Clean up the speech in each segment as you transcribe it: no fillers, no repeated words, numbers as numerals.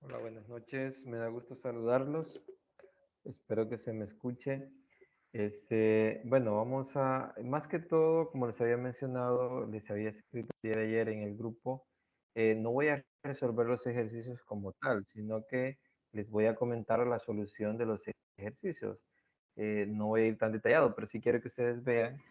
Hola, buenas noches. Me da gusto saludarlos. Espero que se me escuche. Bueno, más que todo, como les había mencionado, les había escrito ayer en el grupo, no voy a resolver los ejercicios como tal, sino que les voy a comentar la solución de los ejercicios. No voy a ir tan detallado, pero sí quiero que ustedes vean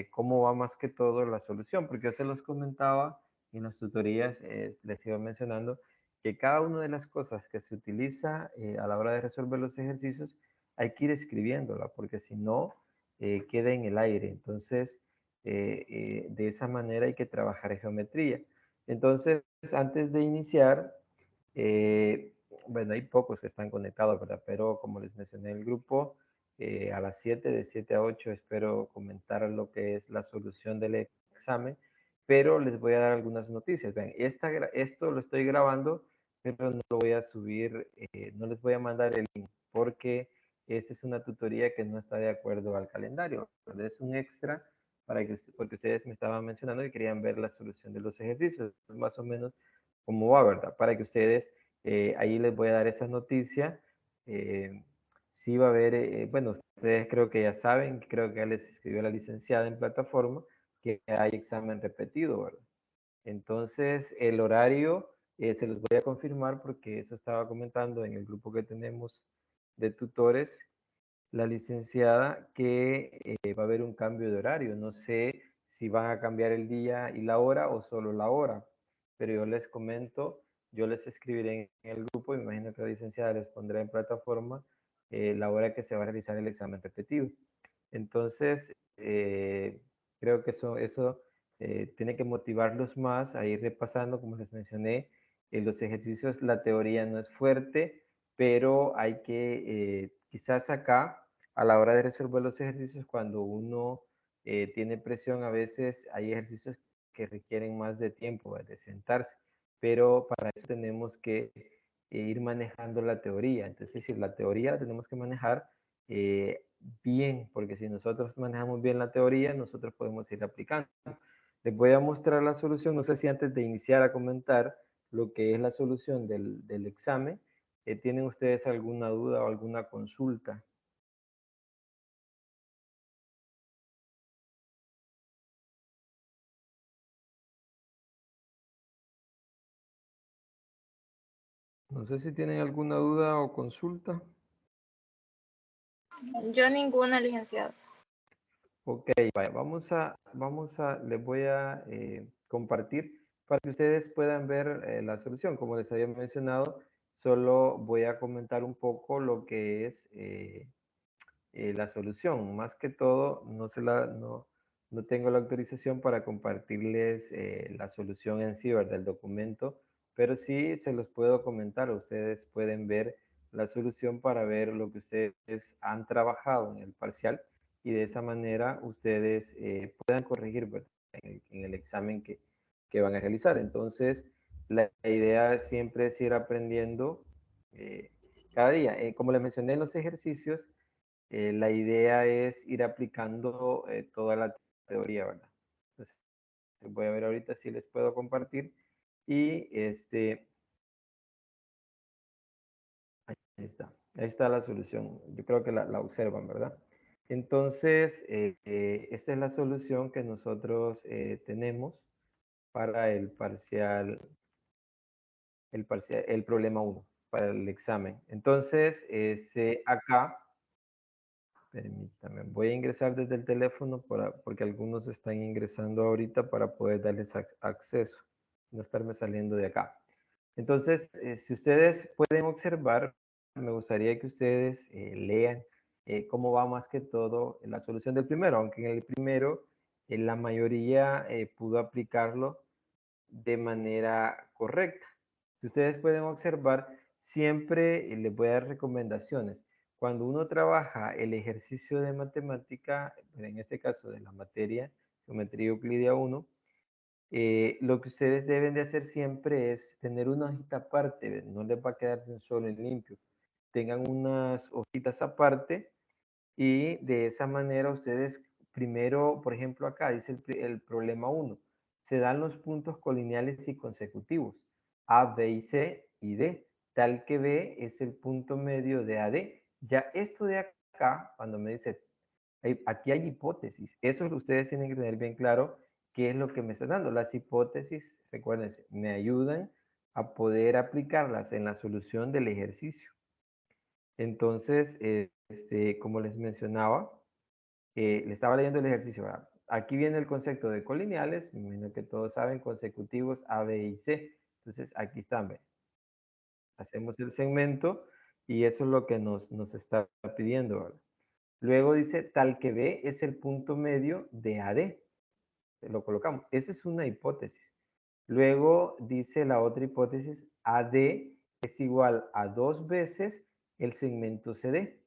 cómo va más que todo la solución, porque yo se los comentaba en las tutorías, les iba mencionando que cada una de las cosas que se utiliza a la hora de resolver los ejercicios, hay que ir escribiéndola, porque si no, queda en el aire. Entonces, de esa manera hay que trabajar en geometría. Entonces, antes de iniciar, eh, bueno, hay pocos que están conectados, ¿verdad? Pero como les mencioné en el grupo, a las 7, de 7 a 8, espero comentar lo que es la solución del examen, pero les voy a dar algunas noticias. Vean, esto lo estoy grabando, pero no lo voy a subir, no les voy a mandar el link, porque esta es una tutoría que no está de acuerdo al calendario, ¿verdad? Es un extra porque ustedes me estaban mencionando que querían ver la solución de los ejercicios, más o menos cómo va, ¿verdad? Para que ustedes, ahí les voy a dar esa noticia. Eh, sí va a haber, bueno, ustedes creo que ya saben, creo que ya les escribió la licenciada en plataforma, que hay examen repetido, ¿verdad? Entonces, el horario se los voy a confirmar porque eso estaba comentando en el grupo que tenemos de tutores la licenciada que va a haber un cambio de horario. No sé si van a cambiar el día y la hora o solo la hora, pero yo les comento, yo les escribiré en el grupo, me imagino que la licenciada les pondrá en plataforma la hora que se va a realizar el examen repetido. Entonces, creo que eso tiene que motivarlos más a ir repasando, como les mencioné, los ejercicios, la teoría no es fuerte, pero hay que, quizás acá, a la hora de resolver los ejercicios, cuando uno tiene presión, a veces hay ejercicios que requieren más de tiempo, de sentarse, pero para eso tenemos que ir manejando la teoría. Entonces, si la teoría la tenemos que manejar bien, porque si nosotros manejamos bien la teoría, nosotros podemos ir aplicando. Les voy a mostrar la solución, no sé si antes de iniciar a comentar lo que es la solución del examen, ¿tienen ustedes alguna duda o alguna consulta? No sé si tienen alguna duda o consulta. Yo ninguna, licenciado. Ok, vaya, les voy a compartir para que ustedes puedan ver la solución. Como les había mencionado, solo voy a comentar un poco lo que es la solución. Más que todo, no tengo la autorización para compartirles la solución en sí, ¿verdad? El documento, pero sí se los puedo comentar. Ustedes pueden ver la solución para ver lo que ustedes han trabajado en el parcial y de esa manera ustedes puedan corregir, ¿verdad? En el examen que van a realizar. Entonces, la idea siempre es ir aprendiendo cada día. Como les mencioné en los ejercicios, la idea es ir aplicando toda la teoría, ¿verdad? Entonces, voy a ver ahorita si les puedo compartir. Y ahí está la solución. Yo creo que la observan, ¿verdad? Entonces, esta es la solución que nosotros tenemos para el problema uno, para el examen. Entonces, acá, permítame, voy a ingresar desde el teléfono porque algunos están ingresando ahorita para poder darles acceso, no estarme saliendo de acá. Entonces, si ustedes pueden observar, me gustaría que ustedes lean cómo va más que todo en la solución del primero, aunque en el primero la mayoría pudo aplicarlo de manera correcta. Si ustedes pueden observar, siempre les voy a dar recomendaciones. Cuando uno trabaja el ejercicio de matemática, en este caso de la materia Geometría Euclidia 1, lo que ustedes deben de hacer siempre es tener una hojita aparte, no les va a quedar solo en limpio. Tengan unas hojitas aparte y de esa manera ustedes primero, por ejemplo acá dice el problema uno, se dan los puntos colineales y consecutivos, A, B y C y D. tal que B es el punto medio de AD. Ya esto de acá, cuando me dice, aquí hay hipótesis, eso ustedes tienen que tener bien claro qué es lo que me está dando. Las hipótesis, recuérdense, me ayudan a poder aplicarlas en la solución del ejercicio. Entonces, como les mencionaba, le estaba leyendo el ejercicio, ¿verdad? Aquí viene el concepto de colineales, imagino que todos saben, consecutivos A, B y C. Entonces, aquí están, ¿ve? Hacemos el segmento y eso es lo que nos está pidiendo, ¿verdad? Luego dice, tal que B es el punto medio de AD. Lo colocamos. Esa es una hipótesis. Luego dice la otra hipótesis, AD es igual a 2 veces el segmento CD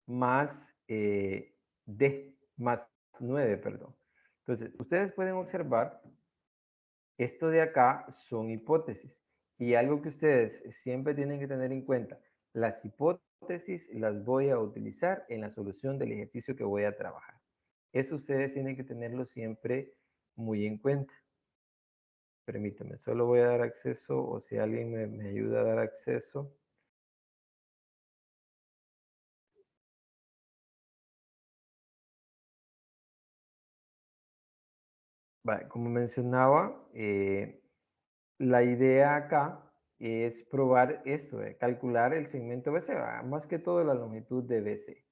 más D, más 9, perdón. Entonces, ustedes pueden observar, esto de acá son hipótesis. Y algo que ustedes siempre tienen que tener en cuenta, las hipótesis las voy a utilizar en la solución del ejercicio que voy a trabajar. Eso ustedes tienen que tenerlo siempre muy en cuenta. Permítanme, solo voy a dar acceso, o si alguien me ayuda a dar acceso. Vale, como mencionaba, la idea acá es probar esto, calcular el segmento BC, más que todo la longitud de BC,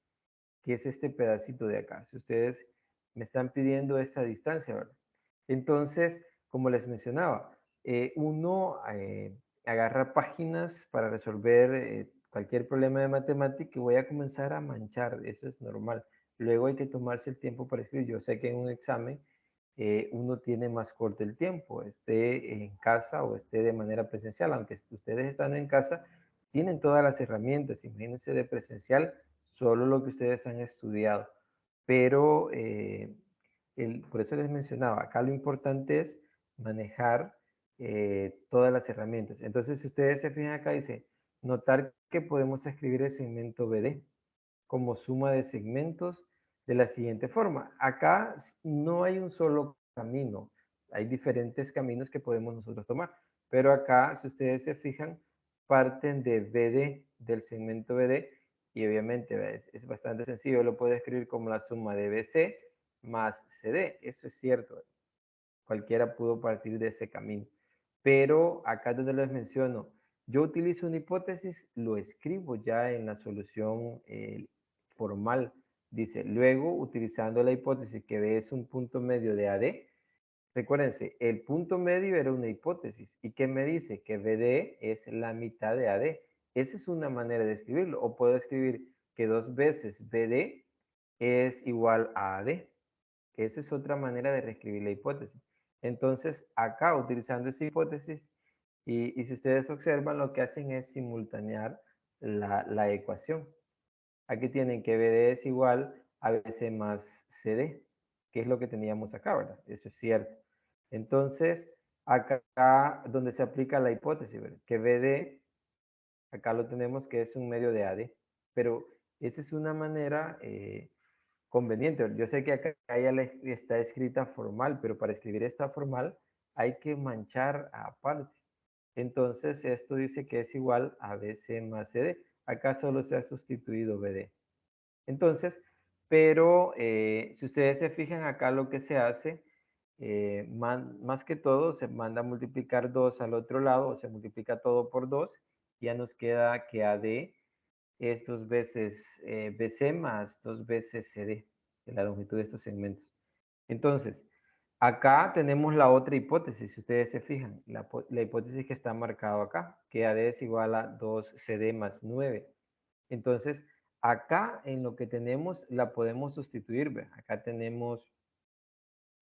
que es este pedacito de acá. Si ustedes me están pidiendo esta distancia, ¿verdad? Entonces, como les mencionaba, uno agarra páginas para resolver cualquier problema de matemática y voy a comenzar a manchar, eso es normal. Luego hay que tomarse el tiempo para escribir. Yo sé que en un examen uno tiene más corto el tiempo, esté en casa o esté de manera presencial, aunque ustedes están en casa, tienen todas las herramientas, imagínense de presencial, solo lo que ustedes han estudiado. Pero por eso les mencionaba, acá lo importante es manejar todas las herramientas. Entonces, si ustedes se fijan acá, dice, notar que podemos escribir el segmento BD como suma de segmentos de la siguiente forma. Acá no hay un solo camino, hay diferentes caminos que podemos nosotros tomar, pero acá, si ustedes se fijan, parten de BD, del segmento BD, y obviamente es bastante sencillo, lo puedo escribir como la suma de BC más CD, eso es cierto, cualquiera pudo partir de ese camino, pero acá donde les menciono, yo utilizo una hipótesis, lo escribo ya en la solución formal. Dice, luego, utilizando la hipótesis que B es un punto medio de AD, recuérdense, el punto medio era una hipótesis. ¿Y qué me dice? Que BD es la mitad de AD. Esa es una manera de escribirlo. O puedo escribir que 2 veces BD es igual a AD. Esa es otra manera de reescribir la hipótesis. Entonces, acá, utilizando esa hipótesis, y si ustedes observan, lo que hacen es simultanear la ecuación. Aquí tienen que BD es igual a BC más CD, que es lo que teníamos acá, ¿verdad? Eso es cierto. Entonces, acá donde se aplica la hipótesis, ¿verdad? Que BD, acá lo tenemos que es un medio de AD, pero esa es una manera conveniente. Yo sé que acá ya está escrita formal, pero para escribir esta formal hay que manchar aparte. Entonces, esto dice que es igual a BC más CD. Acá solo se ha sustituido BD. Entonces, pero si ustedes se fijan acá lo que se hace, más que todo se manda a multiplicar 2 al otro lado, o se multiplica todo por 2, ya nos queda que AD es 2 veces BC más 2 veces CD, de la longitud de estos segmentos. Entonces, acá tenemos la otra hipótesis, si ustedes se fijan, la hipótesis que está marcada acá, que AD es igual a 2CD más 9. Entonces, acá en lo que tenemos la podemos sustituir. ¿Ve? Acá tenemos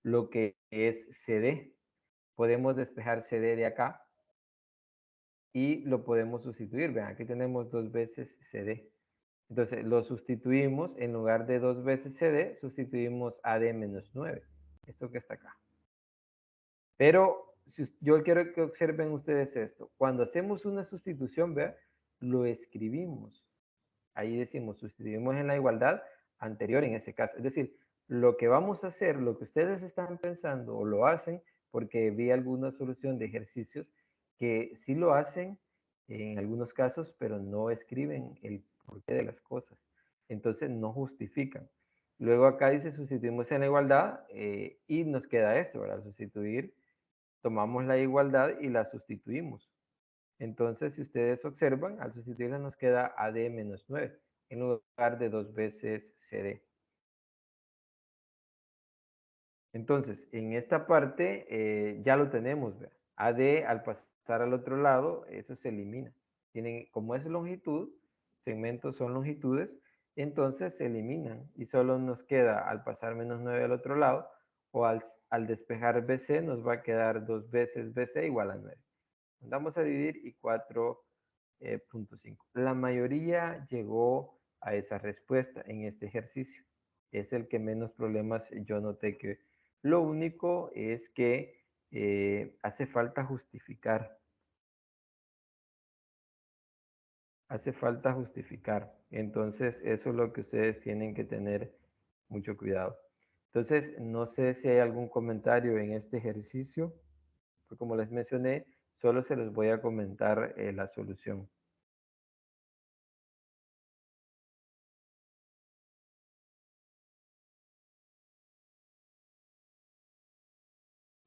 lo que es CD. Podemos despejar CD de acá y lo podemos sustituir. ¿Ve? Aquí tenemos 2 veces CD. Entonces, lo sustituimos, en lugar de 2 veces CD, sustituimos AD menos 9. Esto que está acá. Pero yo quiero que observen ustedes esto. Cuando hacemos una sustitución, ¿ve? Lo escribimos. Ahí decimos, sustituimos en la igualdad anterior en ese caso. Es decir, lo que vamos a hacer, lo que ustedes están pensando o lo hacen, porque vi alguna solución de ejercicios que sí lo hacen en algunos casos, pero no escriben el porqué de las cosas. Entonces no justifican. Luego acá dice sustituimos en la igualdad y nos queda esto, ¿verdad? Sustituir, tomamos la igualdad y la sustituimos. Entonces, si ustedes observan, al sustituirla nos queda AD menos 9 en lugar de 2 veces CD. Entonces, en esta parte ya lo tenemos, ¿verdad? AD al pasar al otro lado, eso se elimina. Tienen, como es longitud, segmentos son longitudes, entonces se eliminan y solo nos queda al pasar menos 9 al otro lado o al despejar BC nos va a quedar 2 veces BC igual a 9. Vamos a dividir y 4.5. La mayoría llegó a esa respuesta en este ejercicio. Es el que menos problemas yo noté que lo único es que hace falta justificar. Hace falta justificar. Entonces, eso es lo que ustedes tienen que tener mucho cuidado. Entonces, no sé si hay algún comentario en este ejercicio. Pues como les mencioné, solo se les voy a comentar la solución.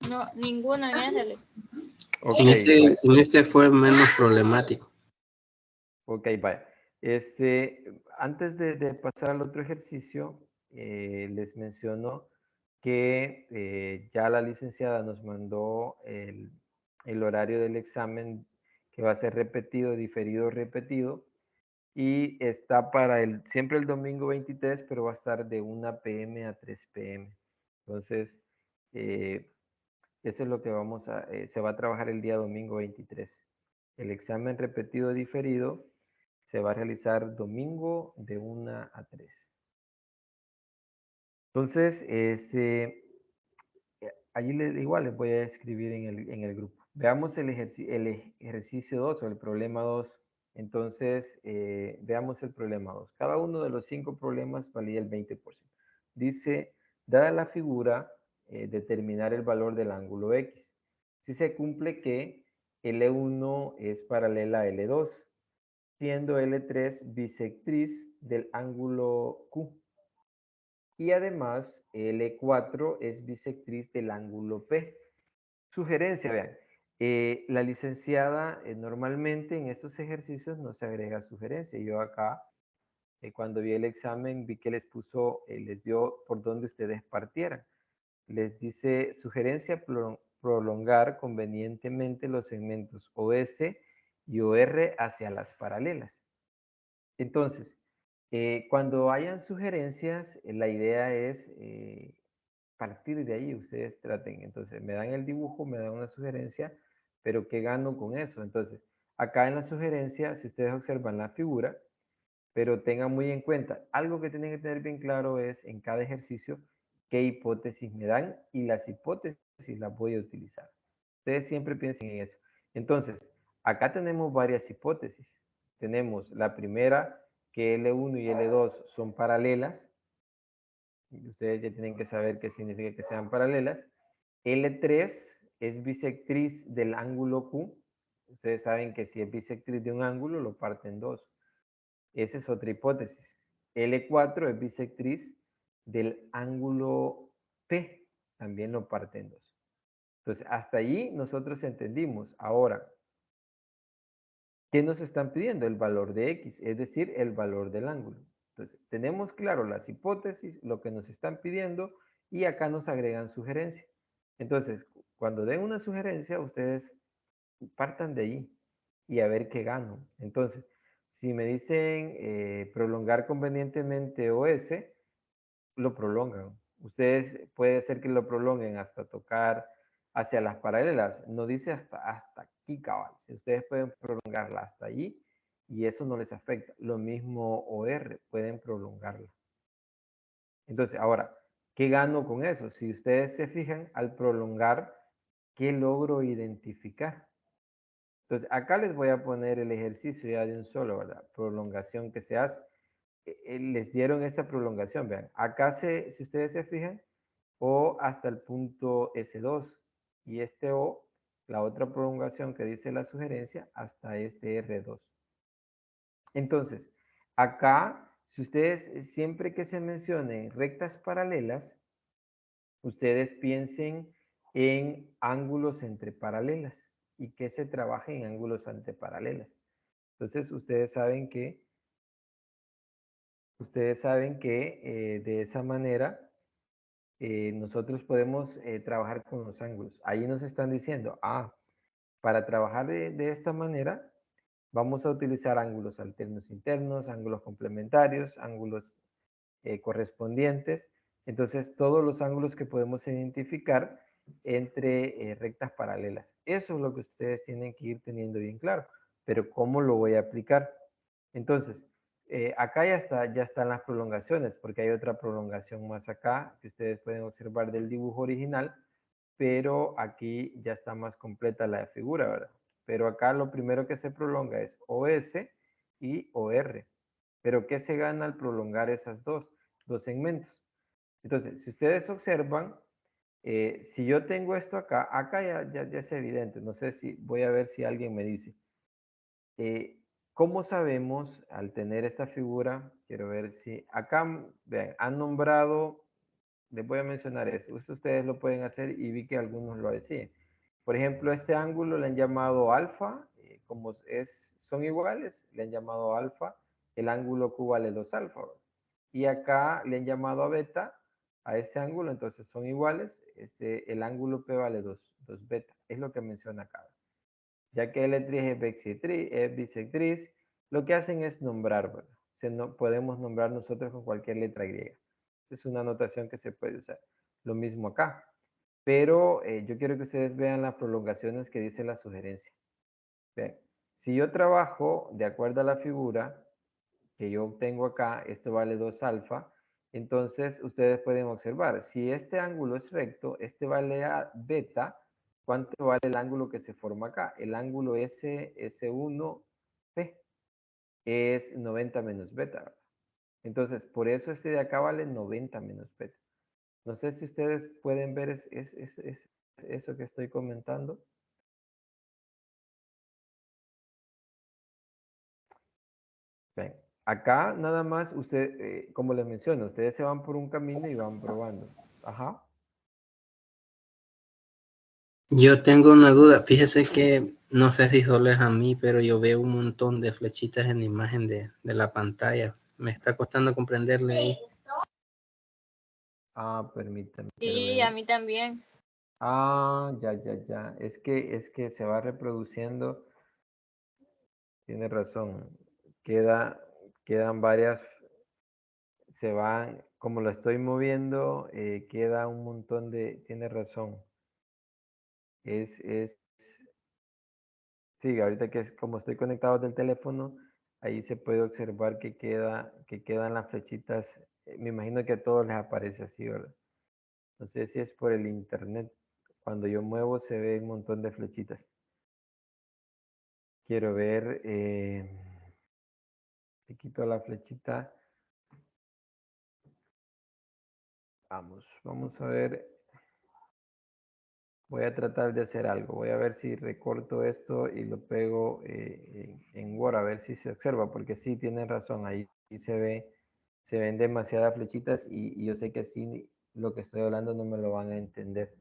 No, ninguno en ese. Ok, En este fue menos problemático. ok, vaya. Antes de pasar al otro ejercicio, les menciono que ya la licenciada nos mandó el horario del examen que va a ser repetido, diferido, repetido, y está para siempre el domingo 23, pero va a estar de 1 p.m. a 3 p.m. Entonces, eso es lo que se va a trabajar el día domingo 23. El examen repetido diferido se va a realizar domingo de 1 a 3. Entonces, allí igual les voy a escribir en el grupo. Veamos el ejercicio 2 o el problema 2. Entonces, veamos el problema 2. Cada uno de los 5 problemas valía el 20%. Dice, dada la figura, determinar el valor del ángulo X. Si se cumple que L1 es paralela a L2, siendo L3 bisectriz del ángulo Q. Y además, L4 es bisectriz del ángulo P. Sugerencia, vean. La licenciada normalmente en estos ejercicios no se agrega sugerencia. Yo acá, cuando vi el examen, vi que les les dio por donde ustedes partieran. Les dice sugerencia prolongar convenientemente los segmentos OS y OR hacia las paralelas. Entonces, cuando hayan sugerencias, la idea es partir de ahí, ustedes traten. Entonces, me dan el dibujo, me dan una sugerencia, pero ¿qué gano con eso? Entonces, acá en la sugerencia, si ustedes observan la figura, pero tengan muy en cuenta, algo que tienen que tener bien claro es en cada ejercicio qué hipótesis me dan y las hipótesis las voy a utilizar. Ustedes siempre piensen en eso. Entonces, acá tenemos varias hipótesis. Tenemos la primera, que L1 y L2 son paralelas. Ustedes ya tienen que saber qué significa que sean paralelas. L3 es bisectriz del ángulo Q. Ustedes saben que si es bisectriz de un ángulo, lo parte en dos. Esa es otra hipótesis. L4 es bisectriz del ángulo P. También lo parte en dos. Entonces, hasta allí nosotros entendimos. Ahora, ¿qué nos están pidiendo? El valor de X, es decir, el valor del ángulo. Entonces, tenemos claro las hipótesis, lo que nos están pidiendo, y acá nos agregan sugerencia. Entonces, cuando den una sugerencia, ustedes partan de ahí y a ver qué gano. Entonces, si me dicen prolongar convenientemente OS, lo prolongan. Ustedes puede ser que lo prolonguen hasta tocar hacia las paralelas. No dice hasta aquí, cabal. Si ustedes pueden prolongarla hasta allí y eso no les afecta. Lo mismo OR, pueden prolongarla. Entonces, ahora, ¿qué gano con eso? Si ustedes se fijan, al prolongar, ¿qué logro identificar? Entonces, acá les voy a poner el ejercicio ya de un solo, ¿verdad? Prolongación que se hace. Les dieron esta prolongación, vean. Acá, si ustedes se fijan, O hasta el punto S2. Y este O la otra prolongación que dice la sugerencia, hasta este R2. Entonces, acá, si ustedes, siempre que se mencionen rectas paralelas, ustedes piensen en ángulos entre paralelas y que se trabaje en ángulos entre paralelas. Entonces, ustedes saben que de esa manera nosotros podemos trabajar con los ángulos. Ahí nos están diciendo, para trabajar de esta manera, vamos a utilizar ángulos alternos internos, ángulos complementarios, ángulos correspondientes. Entonces, todos los ángulos que podemos identificar entre rectas paralelas. Eso es lo que ustedes tienen que ir teniendo bien claro. Pero, ¿cómo lo voy a aplicar? Entonces, acá ya están las prolongaciones, porque hay otra prolongación más acá que ustedes pueden observar del dibujo original, pero aquí ya está más completa la figura, ¿verdad? Pero acá lo primero que se prolonga es OS y OR. Pero ¿qué se gana al prolongar esas dos segmentos? Entonces, si ustedes observan, si yo tengo esto acá ya es evidente. No sé si, voy a ver si alguien me dice. ¿Cómo sabemos al tener esta figura? Quiero ver si acá, vean, han nombrado, les voy a mencionar eso. Ustedes lo pueden hacer y vi que algunos lo decían. Por ejemplo, este ángulo le han llamado alfa, como son iguales, le han llamado alfa, el ángulo Q vale 2 alfa. Y acá le han llamado a beta, a este ángulo, entonces son iguales, el ángulo P vale 2 beta, es lo que menciona acá. Ya que L3 es bisectriz, lo que hacen es nombrar, ¿verdad? Podemos nombrar nosotros con cualquier letra griega. Es una notación que se puede usar. Lo mismo acá. Pero yo quiero que ustedes vean las prolongaciones que dice la sugerencia. Vean, si yo trabajo de acuerdo a la figura que yo obtengo acá, esto vale 2 alfa, entonces ustedes pueden observar, si este ángulo es recto, este vale a beta, ¿cuánto vale el ángulo que se forma acá? El ángulo S1P es 90 menos beta, ¿verdad? Entonces, por eso este de acá vale 90 menos beta. No sé si ustedes pueden ver eso que estoy comentando. Ven, acá nada más, como les menciono, ustedes se van por un camino y van probando. Ajá. Yo tengo una duda. Fíjese que no sé si solo es a mí, pero yo veo un montón de flechitas en la imagen de la pantalla. Me está costando comprenderle ahí. Permítame, quiero Sí, a ver. mí también. Ya. Es que se va reproduciendo. Tiene razón. Quedan varias, se van, como lo estoy moviendo, queda un montón tiene razón. Sí, ahorita como estoy conectado del teléfono, ahí se puede observar que quedan las flechitas. Me imagino que a todos les aparece así, ¿verdad? No sé si es por el internet. Cuando yo muevo se ve un montón de flechitas. Quiero ver, te quito la flechita. Vamos a ver. Voy a tratar de hacer algo. Voy a ver si recorto esto y lo pego en Word, a ver si se observa, porque sí, tienen razón, ahí se ven demasiadas flechitas y yo sé que así lo que estoy hablando no me lo van a entender.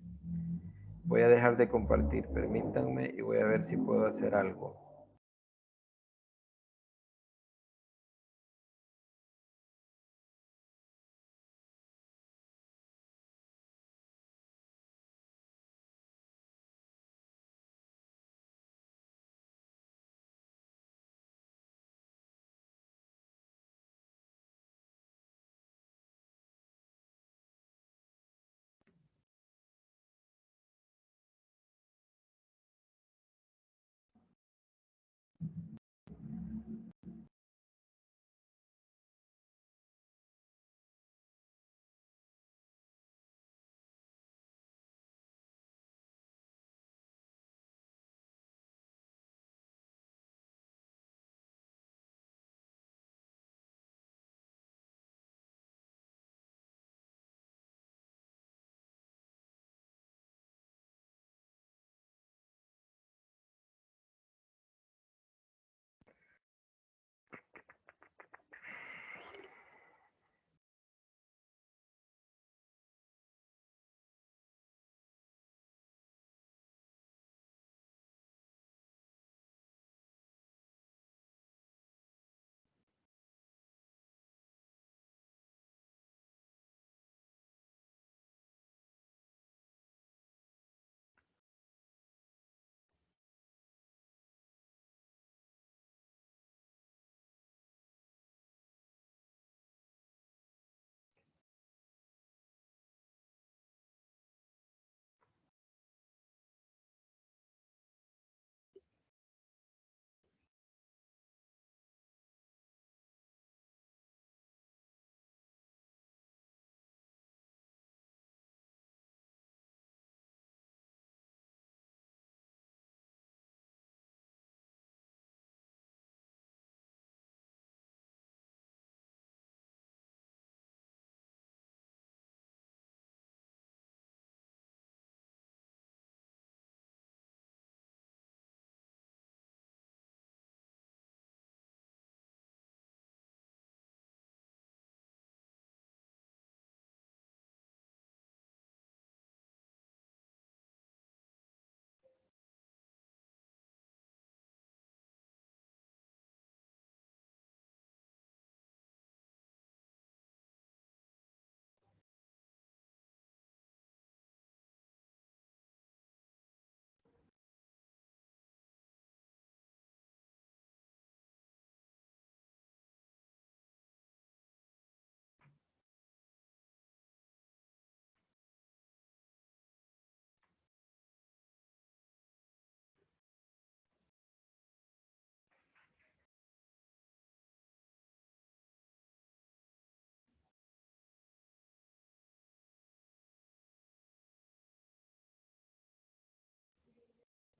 Voy a dejar de compartir, permítanme y voy a ver si puedo hacer algo.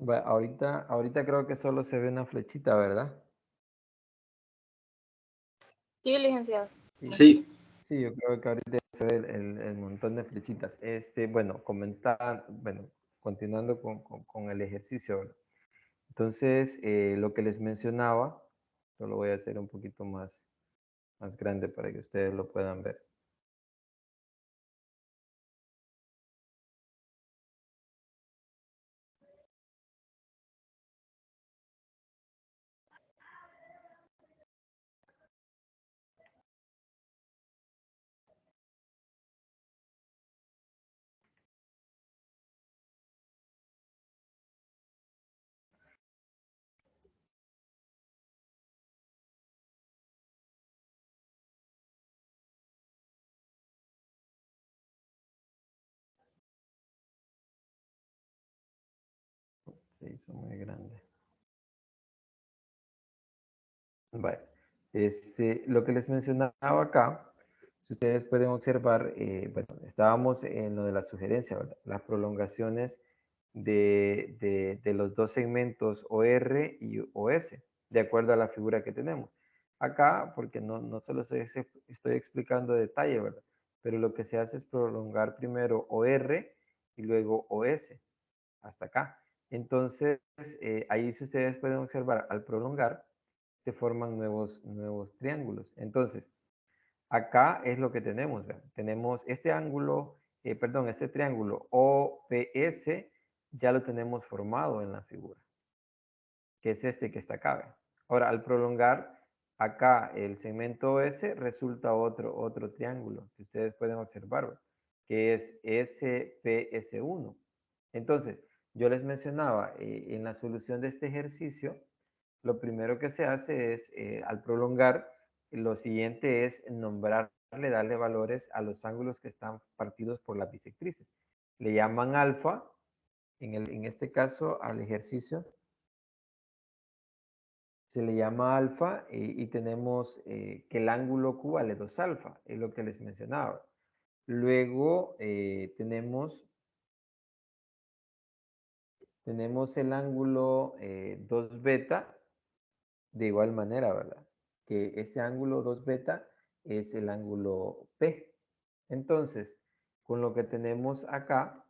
Ahorita creo que solo se ve una flechita, ¿verdad? Sí, licenciado. Sí, Sí, yo creo que ahorita se ve el montón de flechitas. Bueno, bueno, continuando con el ejercicio, ¿verdad? Entonces, lo que les mencionaba, yo lo voy a hacer un poquito más grande para que ustedes lo puedan ver. Se hizo muy grande. Vale. Lo que les mencionaba acá, si ustedes pueden observar, bueno, estábamos en lo de la sugerencia, ¿verdad? Las prolongaciones de los dos segmentos OR y OS, de acuerdo a la figura que tenemos. Acá, porque no solo estoy explicando detalle, ¿verdad? Pero lo que se hace es prolongar primero OR y luego OS, hasta acá. Entonces, ahí si ustedes pueden observar, al prolongar, se forman nuevos triángulos. Entonces, acá es lo que tenemos. ¿Vean? Tenemos este ángulo, perdón, este triángulo OPS, ya lo tenemos formado en la figura, que es este que está acá. ¿Vean? Ahora, al prolongar acá el segmento OS, resulta otro triángulo que ustedes pueden observar, ¿vean? Que es SPS1. Entonces, yo les mencionaba en la solución de este ejercicio, lo primero que se hace es, al prolongar, lo siguiente es nombrarle, darle valores a los ángulos que están partidos por las bisectrices. Le llaman alfa, en este caso al ejercicio, se le llama alfa y tenemos que el ángulo Q vale 2 alfa, es lo que les mencionaba. Luego tenemos el ángulo 2 beta, de igual manera, ¿verdad? Que ese ángulo 2 beta es el ángulo P. Entonces, con lo que tenemos acá,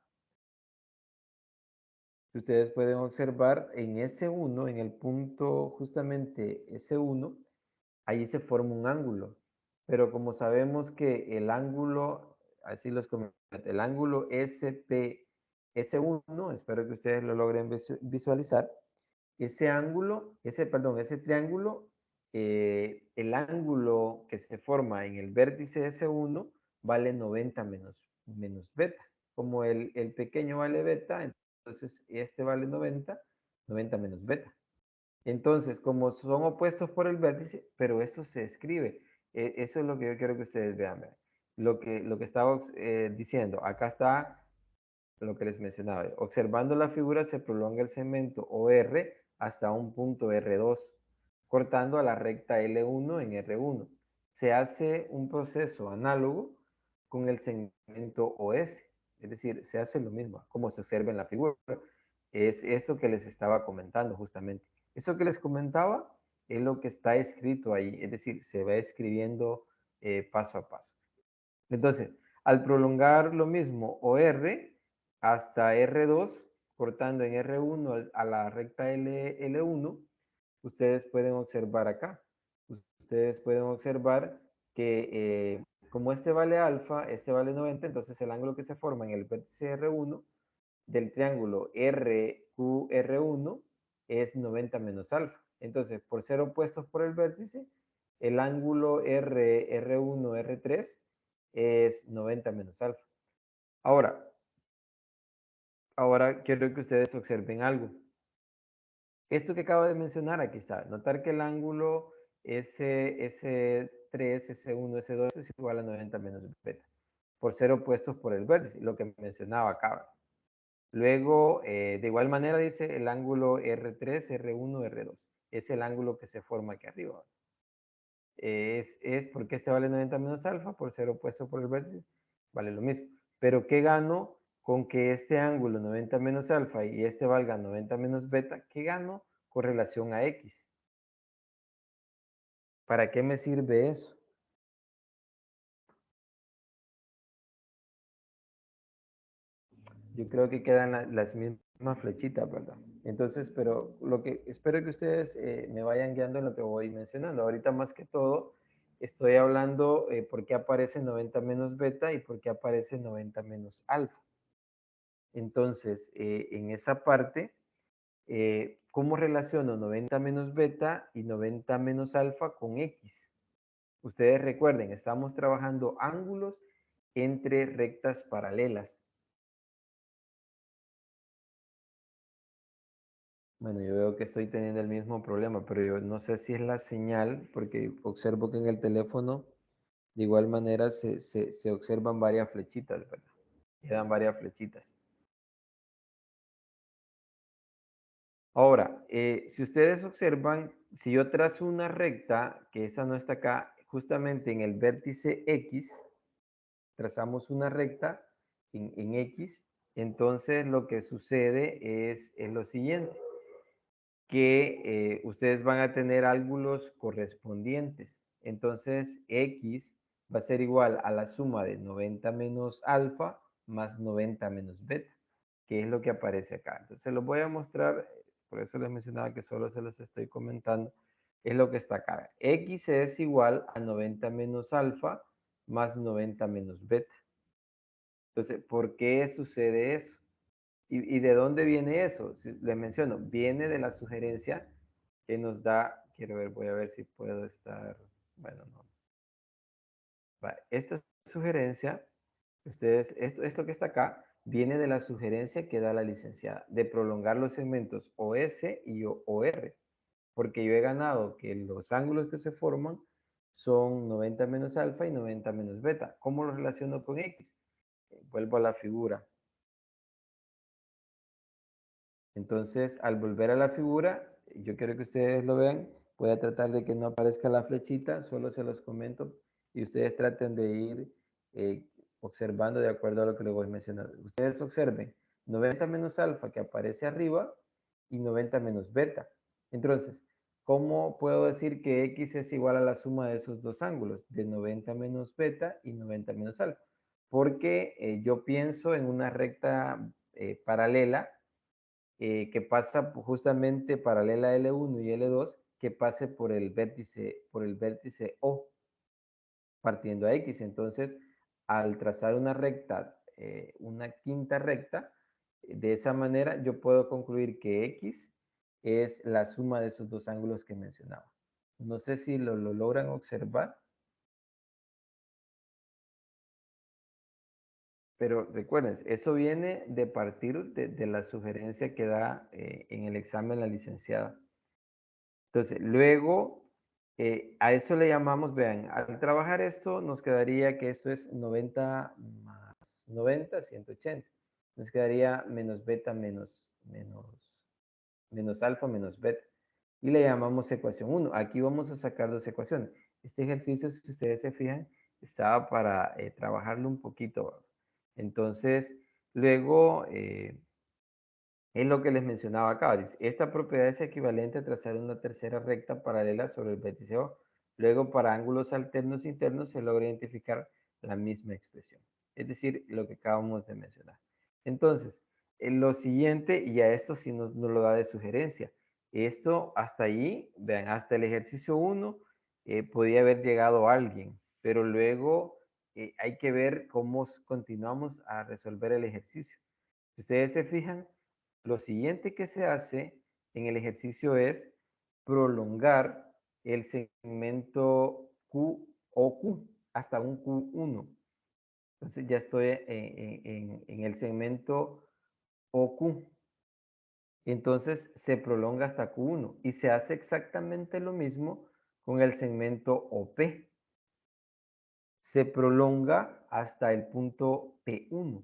ustedes pueden observar en S1, en el punto justamente S1, ahí se forma un ángulo. Pero como sabemos que el ángulo, así los comento, el ángulo SP S1, espero que ustedes lo logren visualizar, ese ángulo, ese triángulo, el ángulo que se forma en el vértice S1 vale 90 menos beta. Como el pequeño vale beta, entonces este vale 90 menos beta. Entonces, como son opuestos por el vértice, pero eso se escribe. Eso es lo que yo quiero que ustedes vean. Vean. Lo que estaba diciendo, acá está lo que les mencionaba. Observando la figura se prolonga el segmento OR hasta un punto R2, cortando a la recta L1 en R1. Se hace un proceso análogo con el segmento OS, es decir, se hace lo mismo, como se observa en la figura. Es eso que les estaba comentando justamente. Eso que les comentaba es lo que está escrito ahí, es decir, se va escribiendo paso a paso. Entonces, al prolongar lo mismo OR hasta R2, cortando en R1 a la recta L1, ustedes pueden observar acá. Ustedes pueden observar que como este vale alfa, este vale 90, entonces el ángulo que se forma en el vértice R1 del triángulo RQR1 es 90 menos alfa. Entonces, por ser opuestos por el vértice, el ángulo R1, R3 es 90 menos alfa. Ahora quiero que ustedes observen algo. Esto que acabo de mencionar, aquí está. Notar que el ángulo S3, S1, S2 es igual a 90 menos beta. Por ser opuestos por el vértice, lo que mencionaba acá. Luego, de igual manera dice el ángulo R3, R1, R2. Es el ángulo que se forma aquí arriba. Es porque este vale 90 menos alfa, por ser opuesto por el vértice, vale lo mismo. Pero ¿qué gano con que este ángulo 90 menos alfa y este valga 90 menos beta, ¿qué gano con relación a X? ¿Para qué me sirve eso? Yo creo que quedan las mismas flechitas, ¿verdad? Entonces, pero lo que espero que ustedes me vayan guiando en lo que voy mencionando. Ahorita más que todo, estoy hablando por qué aparece 90 menos beta y por qué aparece 90 menos alfa. Entonces, en esa parte, ¿cómo relaciono 90 menos beta y 90 menos alfa con X? Ustedes recuerden, estamos trabajando ángulos entre rectas paralelas. Bueno, yo veo que estoy teniendo el mismo problema, pero yo no sé si es la señal, porque observo que en el teléfono de igual manera se observan varias flechitas, ¿verdad? Quedan varias flechitas. Ahora, si ustedes observan, si yo trazo una recta, que esa no está acá, justamente en el vértice X, trazamos una recta en X, entonces lo que sucede es lo siguiente, que ustedes van a tener ángulos correspondientes. Entonces, X va a ser igual a la suma de 90 menos alfa más 90 menos beta, que es lo que aparece acá. Entonces, los voy a mostrar, por eso les mencionaba que solo se los estoy comentando, es lo que está acá. X es igual a 90 menos alfa más 90 menos beta. Entonces, ¿por qué sucede eso? ¿Y de dónde viene eso? Si les menciono, viene de la sugerencia que nos da, quiero ver, voy a ver si puedo estar, bueno, no. Esta sugerencia, ustedes, esto que está acá, viene de la sugerencia que da la licenciada, de prolongar los segmentos OS y OR, porque yo he ganado que los ángulos que se forman son 90 menos alfa y 90 menos beta. ¿Cómo lo relaciono con X? Vuelvo a la figura. Entonces, al volver a la figura, yo quiero que ustedes lo vean. Voy a tratar de que no aparezca la flechita, solo se los comento y ustedes traten de ir observando de acuerdo a lo que les voy mencionando. Ustedes observen 90 menos alfa que aparece arriba y 90 menos beta. Entonces, ¿cómo puedo decir que X es igual a la suma de esos dos ángulos, de 90 menos beta y 90 menos alfa? Porque yo pienso en una recta paralela que pasa justamente paralela L1 y L2, que pase por el vértice O, partiendo a X. Entonces, al trazar una recta, una quinta recta, de esa manera yo puedo concluir que X es la suma de esos dos ángulos que mencionaba. No sé si lo logran observar, pero recuerden, eso viene de partir de la sugerencia que da en el examen la licenciada. Entonces, luego, a eso le llamamos, vean, al trabajar esto nos quedaría que esto es 90 más 90, 180. Nos quedaría menos beta menos alfa menos beta. Y le llamamos ecuación 1. Aquí vamos a sacar dos ecuaciones. Este ejercicio, si ustedes se fijan, estaba para trabajarlo un poquito. Entonces, luego, es lo que les mencionaba acá. Dice, esta propiedad es equivalente a trazar una tercera recta paralela sobre el vértice O. Luego, para ángulos alternos internos se logra identificar la misma expresión. Es decir, lo que acabamos de mencionar. Entonces, lo siguiente, y a esto sí nos lo da de sugerencia. Esto hasta allí, vean, hasta el ejercicio 1 podía haber llegado alguien, pero luego hay que ver cómo continuamos a resolver el ejercicio. Si ustedes se fijan, lo siguiente que se hace en el ejercicio es prolongar el segmento Q o Q hasta un Q1. Entonces ya estoy en el segmento OQ. Entonces se prolonga hasta Q1 y se hace exactamente lo mismo con el segmento OP. Se prolonga hasta el punto P1.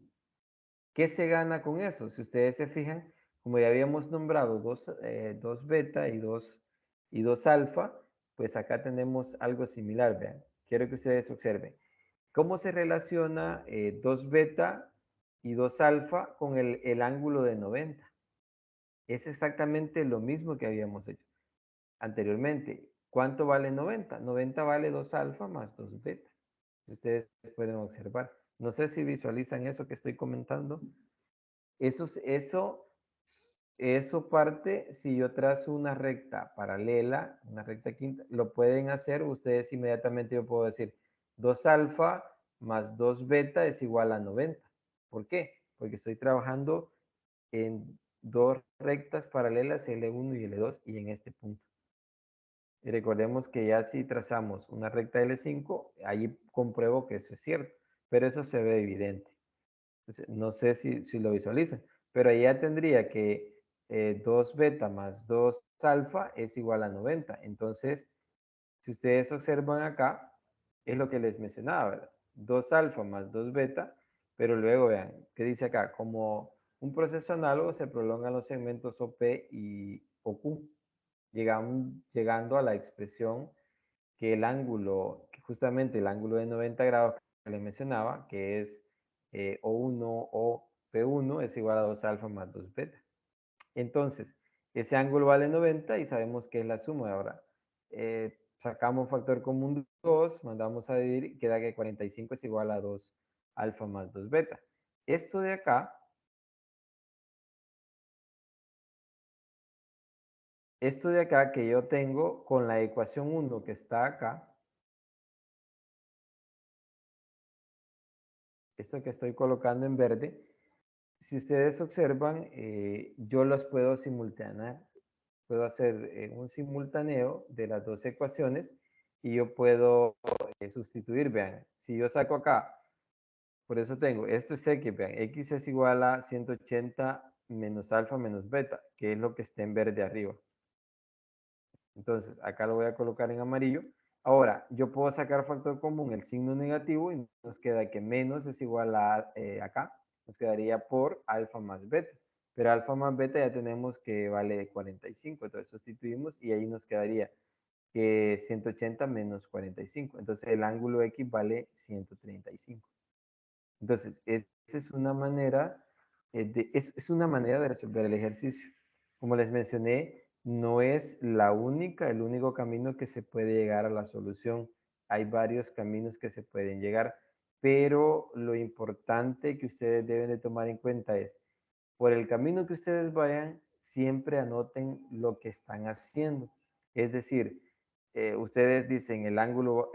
¿Qué se gana con eso? Si ustedes se fijan, como ya habíamos nombrado dos beta y dos alfa, pues acá tenemos algo similar, vean. Quiero que ustedes observen. ¿Cómo se relaciona 2 beta y 2 alfa con el ángulo de 90. Es exactamente lo mismo que habíamos hecho anteriormente. ¿Cuánto vale 90? 90 vale 2 alfa más 2 beta. Ustedes pueden observar. No sé si visualizan eso que estoy comentando. Eso parte, si yo trazo una recta paralela, una recta quinta, lo pueden hacer ustedes inmediatamente. Yo puedo decir 2 alfa más 2 beta es igual a 90. ¿Por qué? Porque estoy trabajando en dos rectas paralelas, L1 y L2, y en este punto. Y recordemos que ya si trazamos una recta L5, ahí compruebo que eso es cierto, pero eso se ve evidente. Entonces, no sé si lo visualizan, pero ahí ya tendría que 2 beta más 2 alfa es igual a 90. Entonces, si ustedes observan acá, es lo que les mencionaba, ¿verdad? 2 alfa más 2 beta, pero luego vean, ¿qué dice acá? Como un proceso análogo se prolongan los segmentos OP y OQ, llegando a la expresión que el ángulo, que justamente el ángulo de 90 grados que les mencionaba, que es O1 o P1, es igual a 2 alfa más 2 beta. Entonces, ese ángulo vale 90 y sabemos que es la suma. Ahora, sacamos factor común 2, mandamos a dividir y queda que 45 es igual a 2 alfa más 2 beta. Esto de acá, que yo tengo con la ecuación 1 que está acá, esto que estoy colocando en verde, si ustedes observan, yo los puedo simultanear. Puedo hacer un simultáneo de las dos ecuaciones y yo puedo sustituir. Vean, si yo saco acá, por eso tengo, esto es X, vean, X es igual a 180 menos alfa menos beta, que es lo que está en verde arriba. Entonces, acá lo voy a colocar en amarillo. Ahora, yo puedo sacar factor común el signo negativo y nos queda que menos es igual a acá, nos quedaría por alfa más beta. Pero alfa más beta ya tenemos que vale 45, entonces sustituimos y ahí nos quedaría que 180 menos 45. Entonces el ángulo X vale 135. Entonces, esa es una manera, es una manera de resolver el ejercicio. Como les mencioné, no es el único camino que se puede llegar a la solución. Hay varios caminos que se pueden llegar, pero lo importante que ustedes deben de tomar en cuenta es, por el camino que ustedes vayan, siempre anoten lo que están haciendo. Es decir, ustedes dicen el ángulo,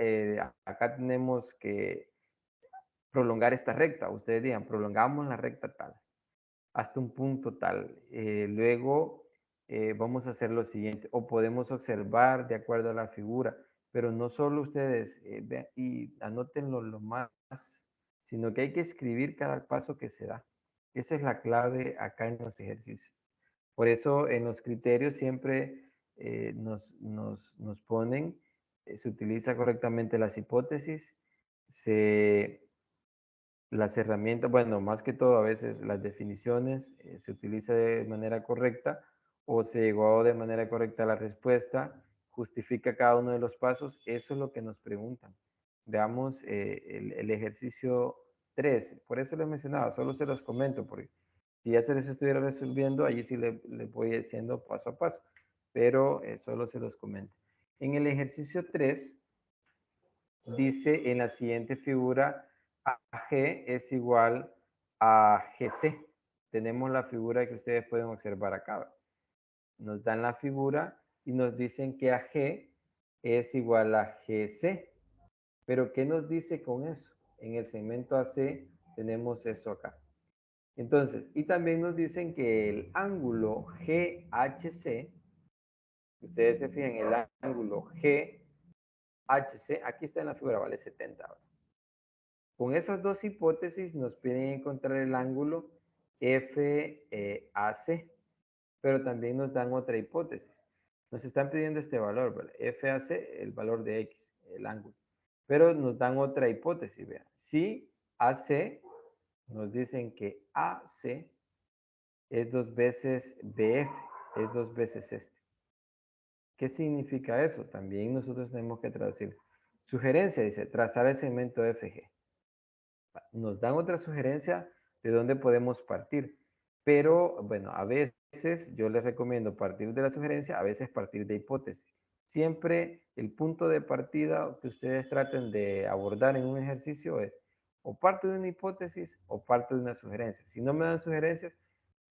acá tenemos que prolongar esta recta. Ustedes digan, prolongamos la recta tal, hasta un punto tal. Luego vamos a hacer lo siguiente, o podemos observar de acuerdo a la figura, pero no solo ustedes vean y anótenlo lo más, sino que hay que escribir cada paso que se da. Esa es la clave acá en los ejercicios. Por eso en los criterios siempre nos ponen, se utiliza correctamente las hipótesis, las herramientas, bueno, más que todo a veces las definiciones se utiliza de manera correcta o se llegó de manera correcta a la respuesta, justifica cada uno de los pasos, eso es lo que nos preguntan. Veamos el ejercicio 3, por eso les mencionaba, solo se los comento, porque si ya se les estuviera resolviendo, allí sí le voy diciendo paso a paso, pero solo se los comento. En el ejercicio 3, dice en la siguiente figura, AG es igual a GC. Tenemos la figura que ustedes pueden observar acá. Nos dan la figura y nos dicen que AG es igual a GC. Pero ¿qué nos dice con eso? En el segmento AC tenemos eso acá. Entonces, y también nos dicen que el ángulo GHC, ustedes se fijan, el ángulo GHC, aquí está en la figura, vale 70 ahora. Con esas dos hipótesis nos piden encontrar el ángulo FAC, pero también nos dan otra hipótesis. Nos están pidiendo este valor, ¿vale? FAC, el valor de X, el ángulo. Pero nos dan otra hipótesis, vean. Si AC, nos dicen que AC es 2 veces BF, es 2 veces este. ¿Qué significa eso? También nosotros tenemos que traducir. Sugerencia, dice, trazar el segmento FG. Nos dan otra sugerencia, de dónde podemos partir. Pero, bueno, a veces yo les recomiendo partir de la sugerencia, a veces partir de hipótesis. Siempre el punto de partida que ustedes traten de abordar en un ejercicio es o parte de una hipótesis o parte de una sugerencia. Si no me dan sugerencias,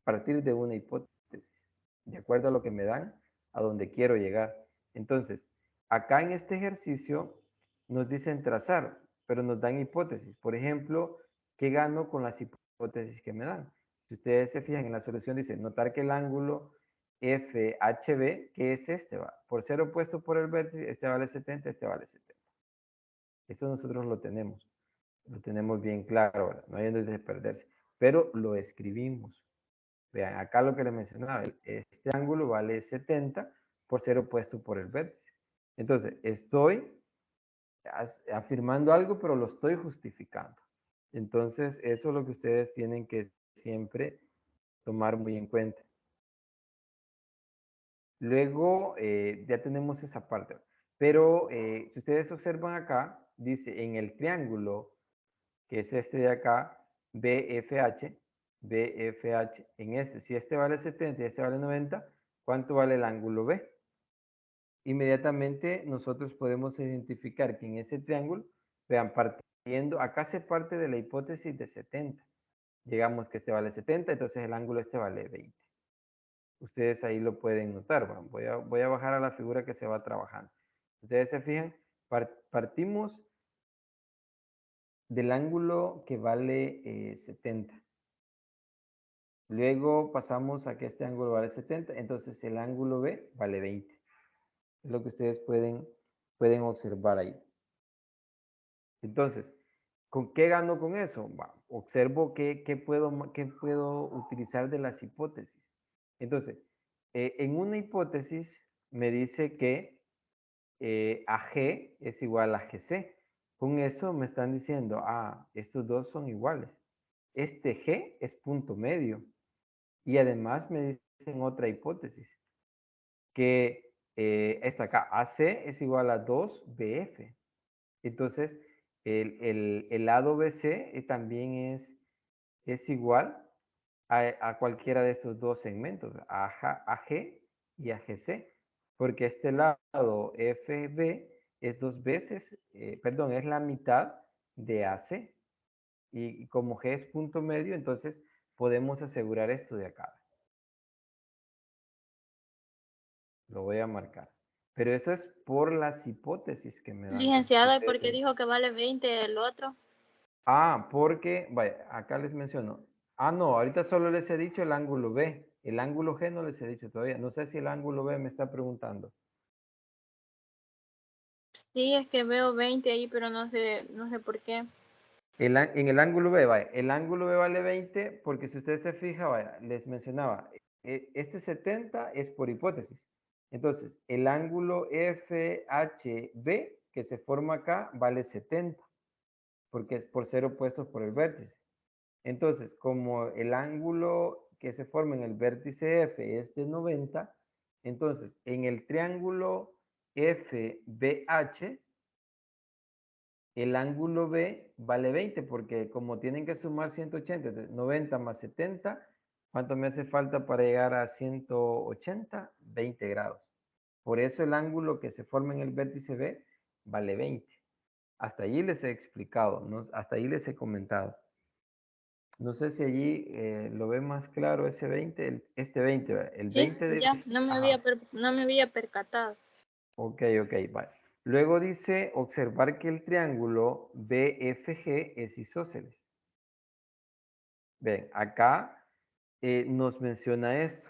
partir de una hipótesis, de acuerdo a lo que me dan, a donde quiero llegar. Entonces, acá en este ejercicio nos dicen trazar, pero nos dan hipótesis. Por ejemplo, ¿qué gano con las hipótesis que me dan? Si ustedes se fijan en la solución, dice notar que el ángulo FHB, que es este, va, por ser opuesto por el vértice, este vale 70, este vale 70. Eso nosotros lo tenemos bien claro, ¿verdad? No hay donde perderse, pero lo escribimos. Vean, acá lo que les mencionaba, este ángulo vale 70 por ser opuesto por el vértice. Entonces, estoy afirmando algo, pero lo estoy justificando. Entonces, eso es lo que ustedes tienen que siempre tomar muy en cuenta. Luego, ya tenemos esa parte. Pero, si ustedes observan acá, dice en el triángulo, que es este de acá, BFH, en este, si este vale 70 y este vale 90, ¿cuánto vale el ángulo B? Inmediatamente nosotros podemos identificar que en ese triángulo, vean, partiendo, acá se parte de la hipótesis de 70. Llegamos que este vale 70, entonces el ángulo este vale 20. Ustedes ahí lo pueden notar. Bueno, voy a bajar a la figura que se va trabajando. Ustedes se fijan, partimos del ángulo que vale 70. Luego pasamos a que este ángulo vale 70, entonces el ángulo B vale 20. Es lo que ustedes pueden observar ahí. Entonces, ¿con qué gano con eso? Observo qué puedo utilizar de las hipótesis. Entonces, en una hipótesis me dice que AG es igual a GC. Con eso me están diciendo, estos dos son iguales. Este G es punto medio. Y además me dicen otra hipótesis, que esta acá, AC es igual a 2BF. Entonces, el lado BC también es igual a cualquiera de estos dos segmentos, a AG y a GC, porque este lado FB es dos veces, perdón, es la mitad de AC. Y como G es punto medio, entonces podemos asegurar esto de acá. Lo voy a marcar. Pero eso es por las hipótesis que me dan. Licenciado, ¿y por qué dijo que vale 20 el otro? Porque, vaya, acá les menciono. No, ahorita solo les he dicho el ángulo B. El ángulo G no les he dicho todavía. No sé si el ángulo B me está preguntando. Sí, es que veo 20 ahí, pero no sé por qué. En el ángulo B, vaya, el ángulo B vale 20 porque si usted se fija, vaya, les mencionaba, este 70 es por hipótesis. Entonces, el ángulo FHB que se forma acá vale 70 porque es por ser opuestos por el vértice. Entonces, como el ángulo que se forma en el vértice F es de 90, entonces en el triángulo FBH, el ángulo B vale 20 porque como tienen que sumar 180, 90 más 70, ¿cuánto me hace falta para llegar a 180? 20 grados. Por eso el ángulo que se forma en el vértice B vale 20. Hasta allí les he explicado, ¿no? Hasta allí les he comentado. No sé si allí lo ve más claro ese 20, este 20, el Sí, 20 de... ya, no me había percatado. Ok, vale. Luego dice, observar que el triángulo BFG es isósceles. Ven, acá nos menciona esto,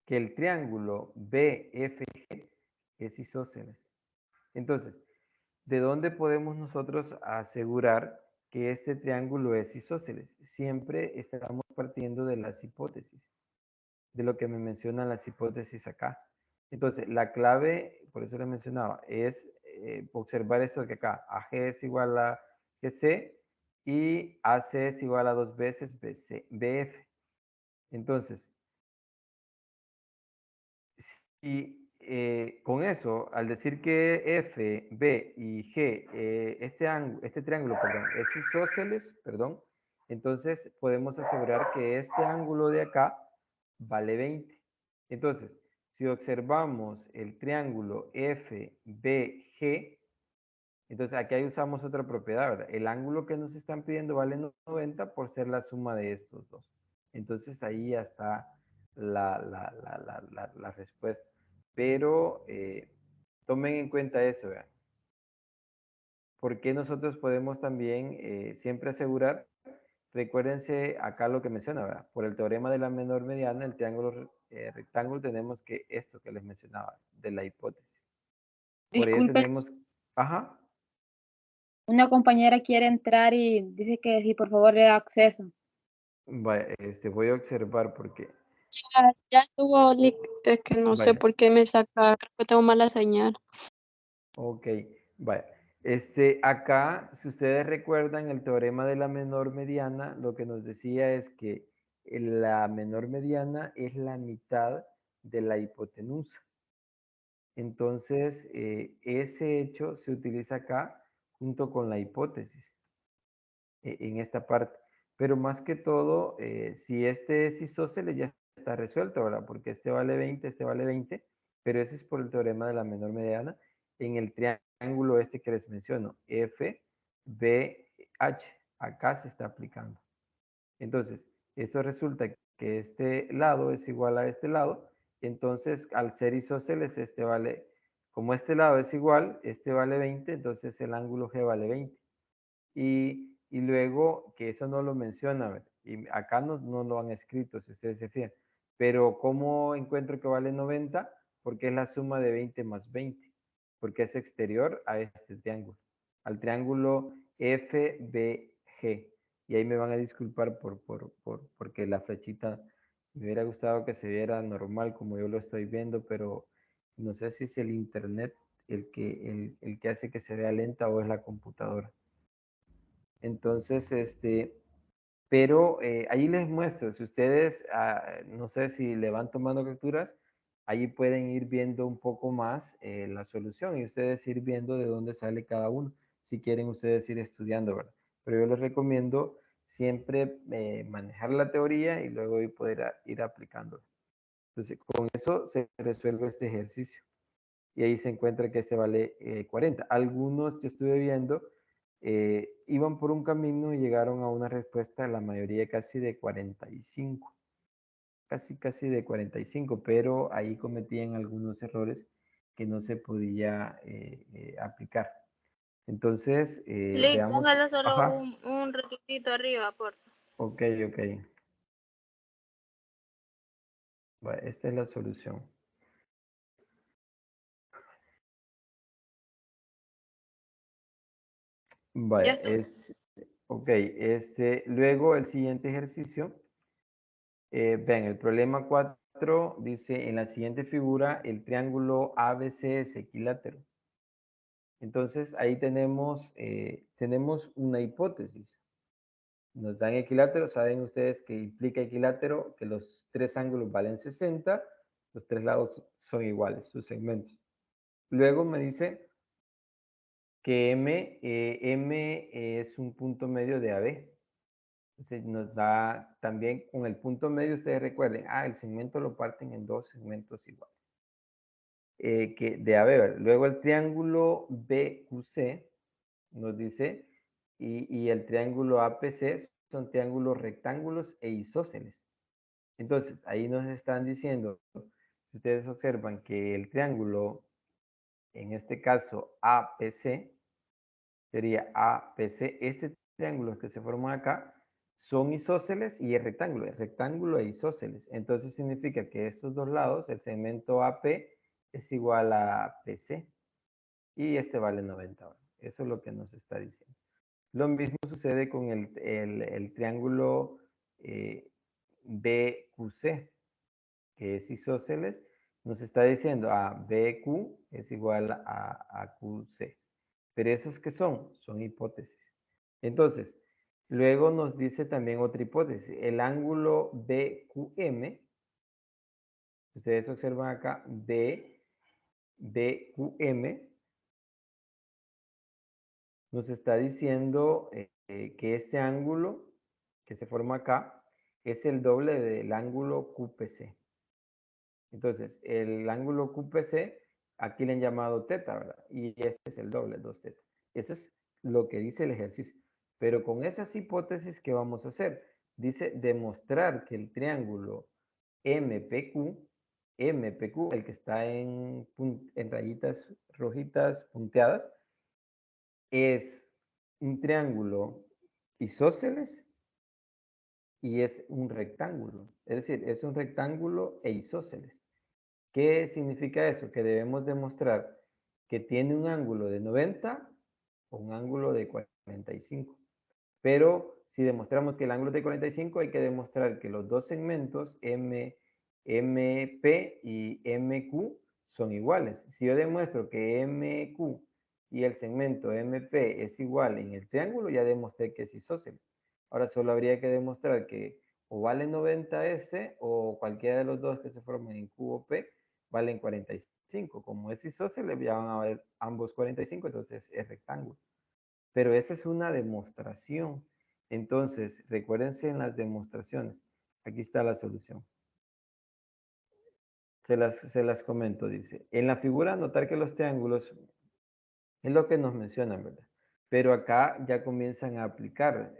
que el triángulo BFG es isósceles. Entonces, ¿de dónde podemos nosotros asegurar que este triángulo es isósceles? Siempre estamos partiendo de las hipótesis, de lo que me mencionan las hipótesis acá. Entonces, la clave, por eso les mencionaba, es observar eso que acá, AG es igual a GC y AC es igual a 2 veces BF. Entonces, si con eso, al decir que F, B y G, este triángulo, perdón, es isósceles, perdón, Entonces podemos asegurar que este ángulo de acá vale 20. Entonces, si observamos el triángulo FBG, entonces aquí ahí usamos otra propiedad, ¿verdad? El ángulo que nos están pidiendo vale 90 por ser la suma de estos dos. Entonces ahí ya está la respuesta. Pero tomen en cuenta eso, ¿verdad? Porque nosotros podemos también siempre asegurar, recuérdense acá lo que menciona, ¿verdad? Por el teorema de la menor mediana, el triángulo rectángulo, tenemos que esto que les mencionaba, de la hipótesis. Por ello Disculpe, tenemos, ajá, una compañera quiere entrar y dice que si por favor le da acceso. vaya, voy a observar porque, Ya tuvo leak, es que no sé vaya, por qué me saca, creo que tengo mala señal. ok, vaya. Acá, si ustedes recuerdan el teorema de la menor mediana, lo que nos decía es que la menor mediana es la mitad de la hipotenusa. Entonces, ese hecho se utiliza acá junto con la hipótesis, en esta parte. Pero más que todo, si este es isósceles, ya está resuelto, ¿verdad? Porque este vale 20, pero ese es por el teorema de la menor mediana en el triángulo este que les menciono, F, B, H. Acá se está aplicando. Entonces, eso resulta que este lado es igual a este lado. Entonces, al ser isósceles, este vale, como este lado es igual, este vale 20, entonces el ángulo G vale 20. Y luego, que eso no lo menciona, ¿verdad? Y acá no lo han escrito, si ustedes se fijan. Pero, ¿cómo encuentro que vale 90? Porque es la suma de 20 más 20, porque es exterior a este triángulo, al triángulo FBG. Y ahí me van a disculpar porque la flechita me hubiera gustado que se viera normal como yo lo estoy viendo, pero no sé si es el internet el que hace que se vea lenta o es la computadora. Entonces, pero ahí les muestro, si ustedes, no sé si le van tomando capturas, ahí pueden ir viendo un poco más la solución y ustedes ir viendo de dónde sale cada uno, si quieren ustedes ir estudiando, ¿verdad? Pero yo les recomiendo siempre manejar la teoría y luego ir aplicándola. Entonces, con eso se resuelve este ejercicio. Y ahí se encuentra que este vale 40. Algunos, yo estuve viendo, iban por un camino y llegaron a una respuesta, la mayoría casi de 45. Casi de 45, pero ahí cometían algunos errores que no se podía aplicar. Entonces, Lick, veamos. póngale solo Ajá, un ratitito arriba, por ok, ok. Bueno, esta es la solución. Ya Vaya, está. ok, luego el siguiente ejercicio. Ven, el problema 4 dice, en la siguiente figura, el triángulo ABC es equilátero. Entonces, ahí tenemos una hipótesis. Nos dan equilátero, saben ustedes que implica equilátero, que los tres ángulos valen 60, los tres lados son iguales, sus segmentos. Luego me dice que M es un punto medio de AB. Entonces nos da también con el punto medio, ustedes recuerden, el segmento lo parten en dos segmentos iguales. Que de AB. Luego el triángulo BQC nos dice, y el triángulo APC son triángulos rectángulos e isósceles. Entonces, ahí nos están diciendo, si ustedes observan que el triángulo, en este caso APC, sería APC, este triángulo que se forman acá, son isósceles y es rectángulo e isósceles. Entonces significa que estos dos lados, el segmento AP es igual a PC y este vale 90. Eso es lo que nos está diciendo. Lo mismo sucede con el triángulo BQC, que es isósceles, nos está diciendo BQ es igual a QC. Pero esos que son hipótesis. Entonces, luego nos dice también otra hipótesis. El ángulo BQM, ustedes observan acá, BQM, nos está diciendo que este ángulo que se forma acá es el doble del ángulo QPC. Entonces, el ángulo QPC, aquí le han llamado teta, ¿verdad? Y este es el doble, 2 teta. Eso es lo que dice el ejercicio. Pero con esas hipótesis, ¿qué vamos a hacer? Dice demostrar que el triángulo MPQ, el que está en rayitas rojitas punteadas, es un triángulo isósceles y es un rectángulo. Es decir, es un rectángulo e isósceles. ¿Qué significa eso? Que debemos demostrar que tiene un ángulo de 90 o un ángulo de 45. Pero si demostramos que el ángulo es de 45, hay que demostrar que los dos segmentos MP y MQ son iguales. Si yo demuestro que MQ y el segmento MP es igual en el triángulo, ya demostré que es isósceles. Ahora solo habría que demostrar que o vale 90 S o cualquiera de los dos que se formen en Q o P valen 45. Como es isósceles, ya van a valer ambos 45, entonces es rectángulo. Pero esa es una demostración. Entonces, recuérdense en las demostraciones. Aquí está la solución. Se las comento, dice. En la figura, notar que los triángulos es lo que nos mencionan, ¿verdad? Pero acá ya comienzan a aplicar.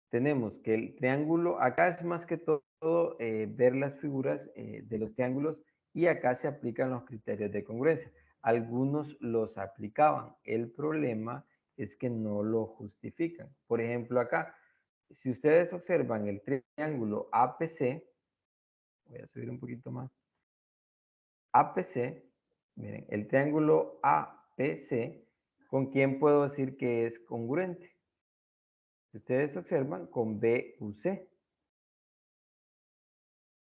Tenemos que el triángulo, acá es más que todo ver las figuras de los triángulos y acá se aplican los criterios de congruencia. Algunos los aplicaban. El problema es que no lo justifican. Por ejemplo, acá, si ustedes observan el triángulo APC, voy a subir un poquito más. APC, miren, el triángulo APC, ¿con quién puedo decir que es congruente? Si ustedes observan, con BUC,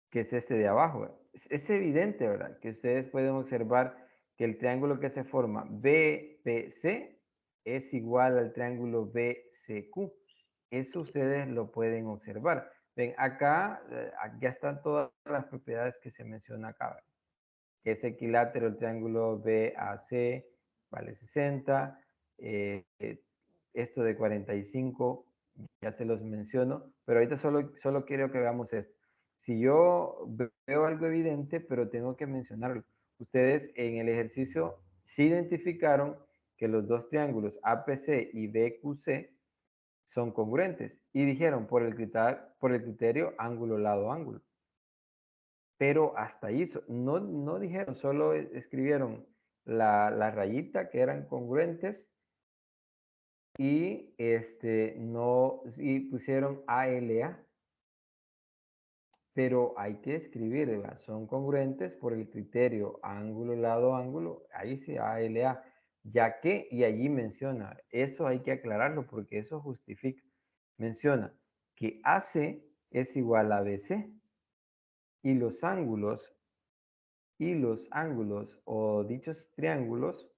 que es este de abajo. Es evidente, ¿verdad? Que ustedes pueden observar que el triángulo que se forma BPC es igual al triángulo BCQ. Eso ustedes lo pueden observar. Ven, acá ya están todas las propiedades que se menciona acá, ¿verdad? Que es equilátero el triángulo BAC, vale 60. Esto de 45, ya se los menciono, pero ahorita solo quiero que veamos esto. Si yo veo algo evidente, pero tengo que mencionarlo. Ustedes en el ejercicio sí identificaron que los dos triángulos APC y BQC son congruentes y dijeron por el criterio ángulo, lado, ángulo. Pero hasta ahí, no dijeron, solo escribieron la rayita que eran congruentes y pusieron ALA. Pero hay que escribir, ¿verdad? Son congruentes por el criterio ángulo, lado, ángulo, ahí sí ALA, ya que, y allí menciona, eso hay que aclararlo porque eso justifica, menciona que AC es igual a BC y los ángulos o dichos triángulos,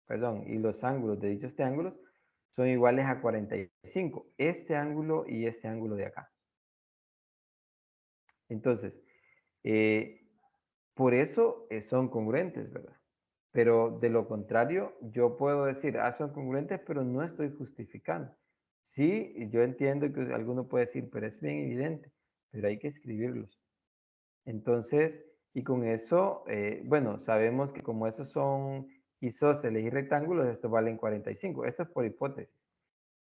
perdón, y los ángulos de dichos triángulos son iguales a 45, este ángulo y este ángulo de acá. Entonces, por eso son congruentes, ¿verdad? Pero de lo contrario, yo puedo decir, son congruentes, pero no estoy justificando. Sí, yo entiendo que alguno puede decir, pero es bien evidente, pero hay que escribirlos. Entonces, y con eso, bueno, sabemos que como esos son isósceles y rectángulos, estos valen 45. Esto es por hipótesis.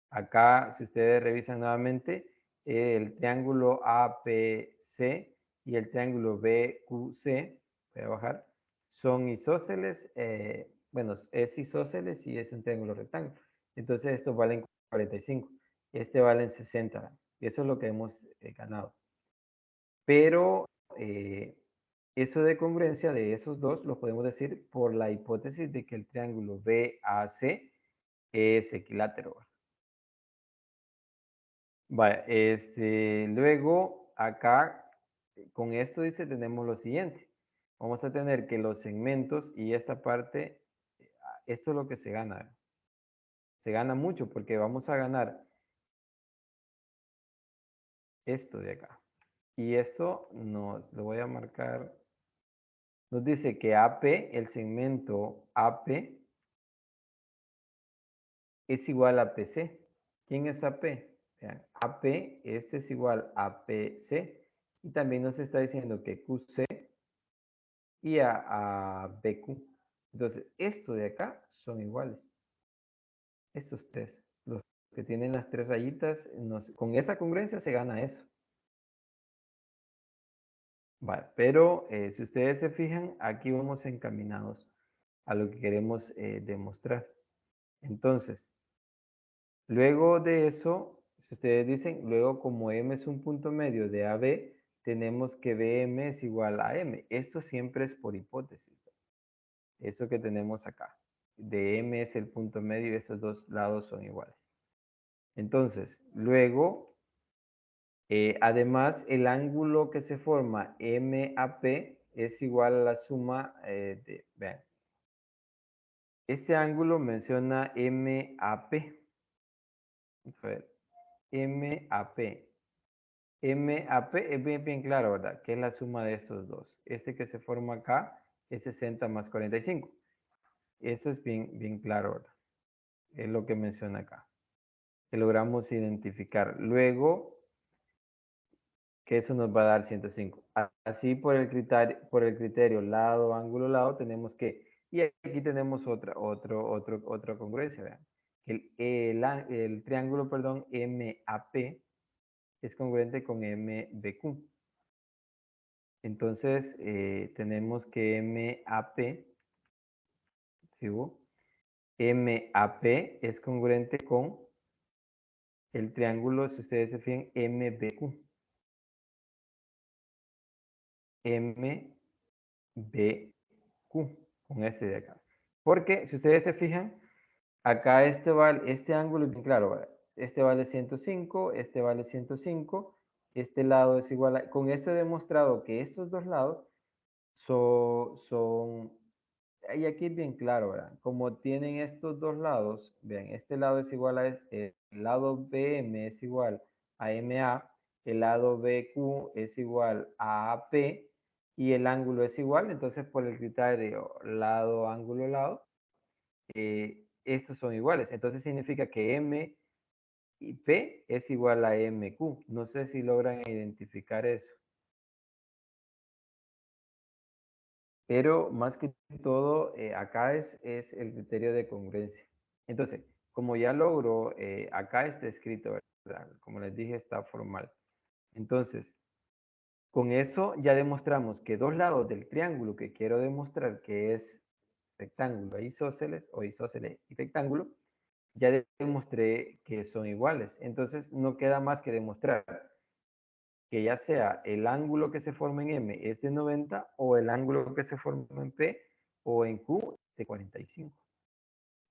Acá, si ustedes revisan nuevamente, el triángulo APC y el triángulo BQC, voy a bajar, son isósceles, bueno, es isósceles y es un triángulo rectángulo. Entonces estos valen 45, este valen 60, y eso es lo que hemos ganado. Pero eso de congruencia de esos dos lo podemos decir por la hipótesis de que el triángulo BAC es equilátero. Vale, luego acá con esto dice tenemos lo siguiente. Vamos a tener que los segmentos y esta parte, esto es lo que se gana. Se gana mucho porque vamos a ganar esto de acá. Y esto nos lo voy a marcar. Nos dice que AP, el segmento AP, es igual a PC. ¿Quién es AP? Vean, AP, este es igual a PC, y también nos está diciendo que QC y a BQ. Entonces, esto de acá son iguales. Estos tres, los que tienen las tres rayitas, con esa congruencia se gana eso. Vale, pero si ustedes se fijan, aquí vamos encaminados a lo que queremos demostrar. Entonces, luego de eso, si ustedes dicen, luego como M es un punto medio de AB, tenemos que BM es igual a M. Esto siempre es por hipótesis. Eso que tenemos acá. De M es el punto medio y esos dos lados son iguales. Entonces, luego, además, el ángulo que se forma MAP es igual a la suma de, vean, este ángulo menciona MAP. Vamos a ver, MAP. MAP es bien claro, ¿verdad? Que es la suma de estos dos. Este que se forma acá es 60 más 45. Eso es bien claro, ¿verdad? Es lo que menciona acá. Que logramos identificar. Luego, que eso nos va a dar 105. Así por el criterio lado, ángulo, lado, tenemos que, y aquí tenemos otra congruencia, vean. El triángulo, perdón, MAP es congruente con MBQ. Entonces, tenemos que ¿sí hubo? MAP es congruente con el triángulo, si ustedes se fijan, MBQ. MBQ, con este de acá. Porque si ustedes se fijan, acá este ángulo es bien claro, ¿verdad? Este vale 105, este vale 105, este lado es igual a... Con esto he demostrado que estos dos lados son... Y aquí es bien claro, ¿verdad? Como tienen estos dos lados, vean, este lado es igual a... El lado BM es igual a MA, el lado BQ es igual a AP, y el ángulo es igual, entonces por el criterio lado, ángulo, lado, estos son iguales. Entonces significa que M y P es igual a MQ. No sé si logran identificar eso. Pero más que todo, acá es el criterio de congruencia. Entonces, como ya logro, acá está escrito, ¿verdad? Como les dije, está formal. Entonces, con eso ya demostramos que dos lados del triángulo que quiero demostrar que es rectángulo e isósceles, o isósceles y rectángulo, ya demostré que son iguales. Entonces, no queda más que demostrar que ya sea el ángulo que se forma en M es de 90 o el ángulo que se forma en P o en Q de 45.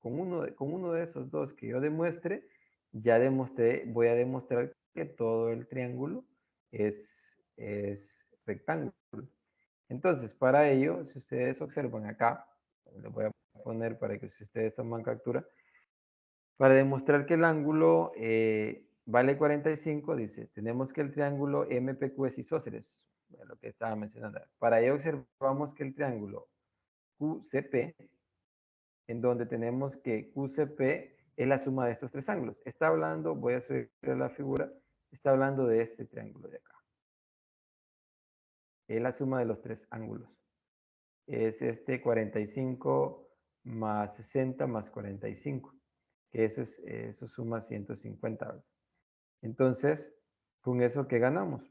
Con uno de esos dos que yo demuestre, ya demostré, voy a demostrar que todo el triángulo es rectángulo. Entonces, para ello, si ustedes observan acá, les voy a poner para que si ustedes toman captura, para demostrar que el ángulo vale 45, dice, tenemos que el triángulo MPQ es isósceles, lo que estaba mencionando. Para ello observamos que el triángulo QCP, en donde tenemos que QCP es la suma de estos tres ángulos. Está hablando, voy a subir la figura, está hablando de este triángulo de acá. Es la suma de los tres ángulos. Es este 45 más 60 más 45, que eso suma 150. Entonces, con eso, ¿qué ganamos?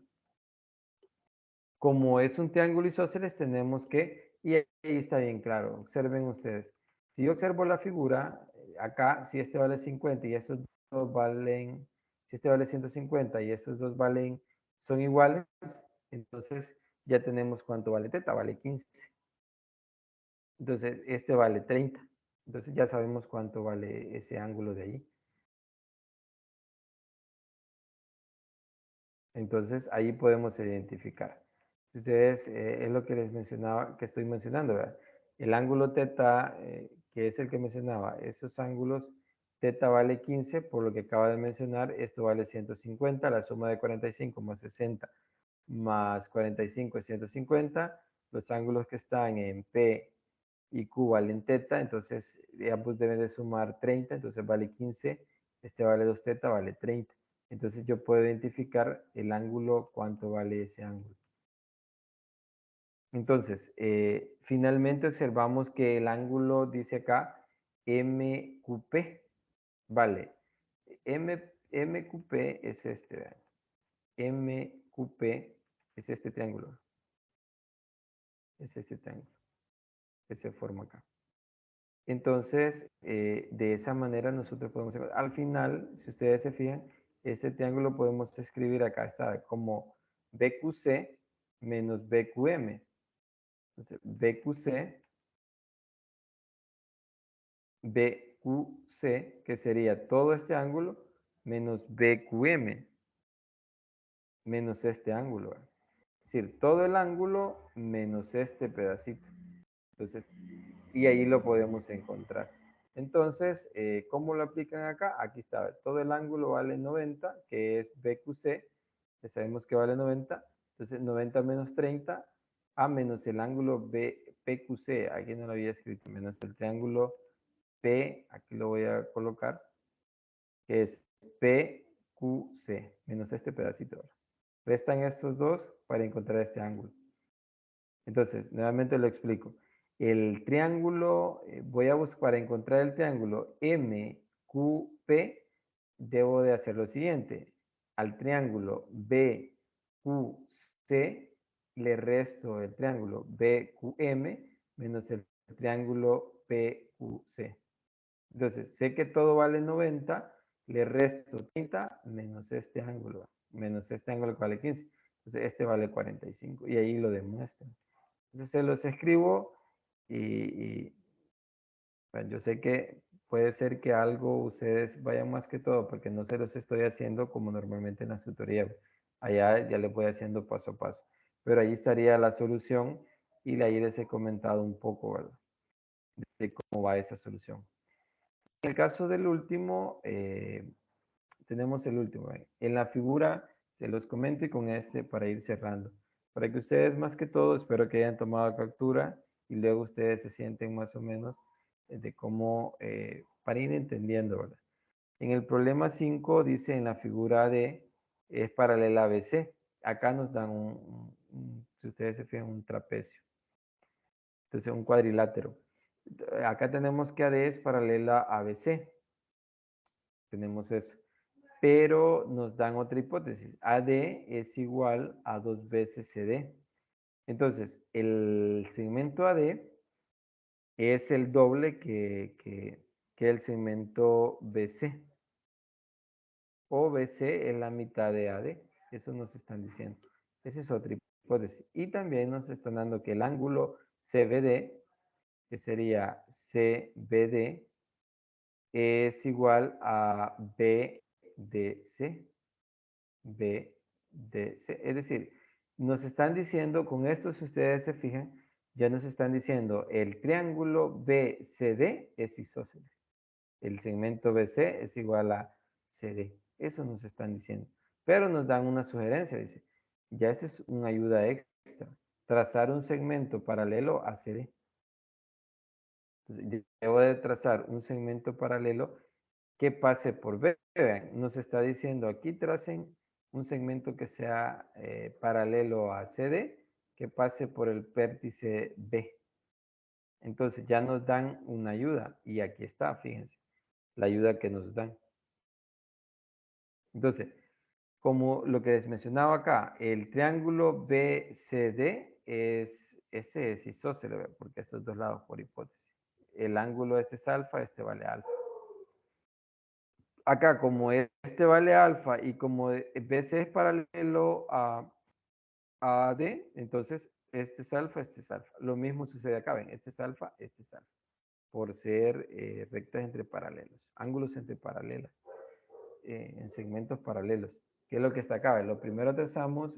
Como es un triángulo isósceles, tenemos que, y ahí está bien claro, observen ustedes. Si yo observo la figura, acá, si este vale 50 y estos dos valen, si este vale 150 y estos dos valen, son iguales, entonces ya tenemos cuánto vale teta, vale 15. Entonces, este vale 30. Entonces ya sabemos cuánto vale ese ángulo de ahí. Entonces, ahí podemos identificar. Ustedes, es lo que les mencionaba, que estoy mencionando, ¿verdad? El ángulo teta, que es el que mencionaba, esos ángulos, teta vale 15, por lo que acaba de mencionar, esto vale 150, la suma de 45 más 60 más 45 es 150, los ángulos que están en P y Q valen teta, entonces ambos deben de sumar 30, entonces vale 15, este vale 2 teta, vale 30. Entonces yo puedo identificar el ángulo, cuánto vale ese ángulo. Entonces, finalmente observamos que el ángulo dice acá MQP. Vale, MQP es este, vean. MQP es este triángulo. Es este triángulo que se forma acá. Entonces, de esa manera nosotros podemos... Al final, si ustedes se fijan, ese triángulo podemos escribir acá, está como BQC menos BQM. Entonces, BQC, que sería todo este ángulo, menos BQM, menos este ángulo. ¿Verdad? Es decir, todo el ángulo menos este pedacito. Entonces, y ahí lo podemos encontrar. Entonces, ¿cómo lo aplican acá? Aquí está, todo el ángulo vale 90, que es BQC, ya sabemos que vale 90, entonces 90 menos 30, a menos el ángulo PQC, aquí no lo había escrito, menos el triángulo P, aquí lo voy a colocar, que es PQC, menos este pedacito. Restan estos dos para encontrar este ángulo. Entonces, nuevamente lo explico. El triángulo, voy a buscar, para encontrar el triángulo MQP, debo de hacer lo siguiente. Al triángulo BQC le resto el triángulo BQM menos el triángulo PQC. Entonces, sé que todo vale 90, le resto 30 menos este ángulo que vale 15. Entonces, este vale 45 y ahí lo demuestran. Entonces se los escribo y bueno, yo sé que puede ser que algo ustedes vayan más que todo porque no se los estoy haciendo como normalmente en las tutorías. Allá ya les voy haciendo paso a paso. Pero ahí estaría la solución y ahí les he comentado un poco, ¿verdad? De cómo va esa solución. En el caso del último, tenemos el último. En la figura se los comento y con este para ir cerrando. Para que ustedes más que todo, espero que hayan tomado captura y luego ustedes se sienten más o menos de cómo, para ir entendiendo, ¿verdad? En el problema 5 dice en la figura D es paralela a ABC. Acá nos dan si ustedes se fijan, un trapecio. Entonces un cuadrilátero. Acá tenemos que AD es paralela a ABC. Tenemos eso. Pero nos dan otra hipótesis. AD es igual a 2 veces CD. Entonces, el segmento AD es el doble que el segmento BC. O BC es la mitad de AD. Eso nos están diciendo. Esa es otra hipótesis. Y también nos están dando que el ángulo CBD, que sería CBD, es igual a BDC. BDC. Es decir, nos están diciendo, con esto si ustedes se fijan, ya nos están diciendo el triángulo BCD es isósceles. El segmento BC es igual a CD. Eso nos están diciendo. Pero nos dan una sugerencia, dice, ya esa es una ayuda extra. Trazar un segmento paralelo a CD. Entonces, debo de trazar un segmento paralelo que pase por B. Vean, nos está diciendo aquí tracen un segmento que sea paralelo a CD, que pase por el vértice B. Entonces ya nos dan una ayuda y aquí está, fíjense, la ayuda que nos dan. Entonces, como lo que les mencionaba acá, el triángulo BCD ese es isósceles, porque esos dos lados por hipótesis. El ángulo este es alfa, este vale alfa. Acá, como este vale alfa y como BC es paralelo a AD, entonces este es alfa, este es alfa. Lo mismo sucede acá, ven, este es alfa, por ser rectas entre paralelos, ángulos entre paralelas, en segmentos paralelos. ¿Qué es lo que está acá? Lo primero trazamos,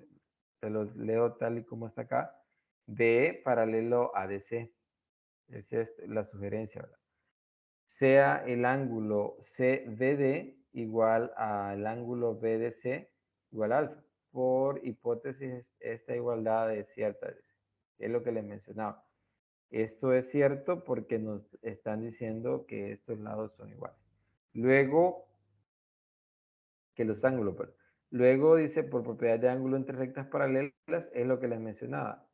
te lo leo tal y como está acá, B paralelo a DC. Esa es la sugerencia, ¿verdad? Sea el ángulo CBD igual al ángulo BDC igual a alfa. Por hipótesis, esta igualdad es cierta. Es lo que les mencionaba. Esto es cierto porque nos están diciendo que estos lados son iguales. Luego, que los ángulos. Perdón. Luego dice, por propiedad de ángulo entre rectas paralelas, es lo que les mencionaba.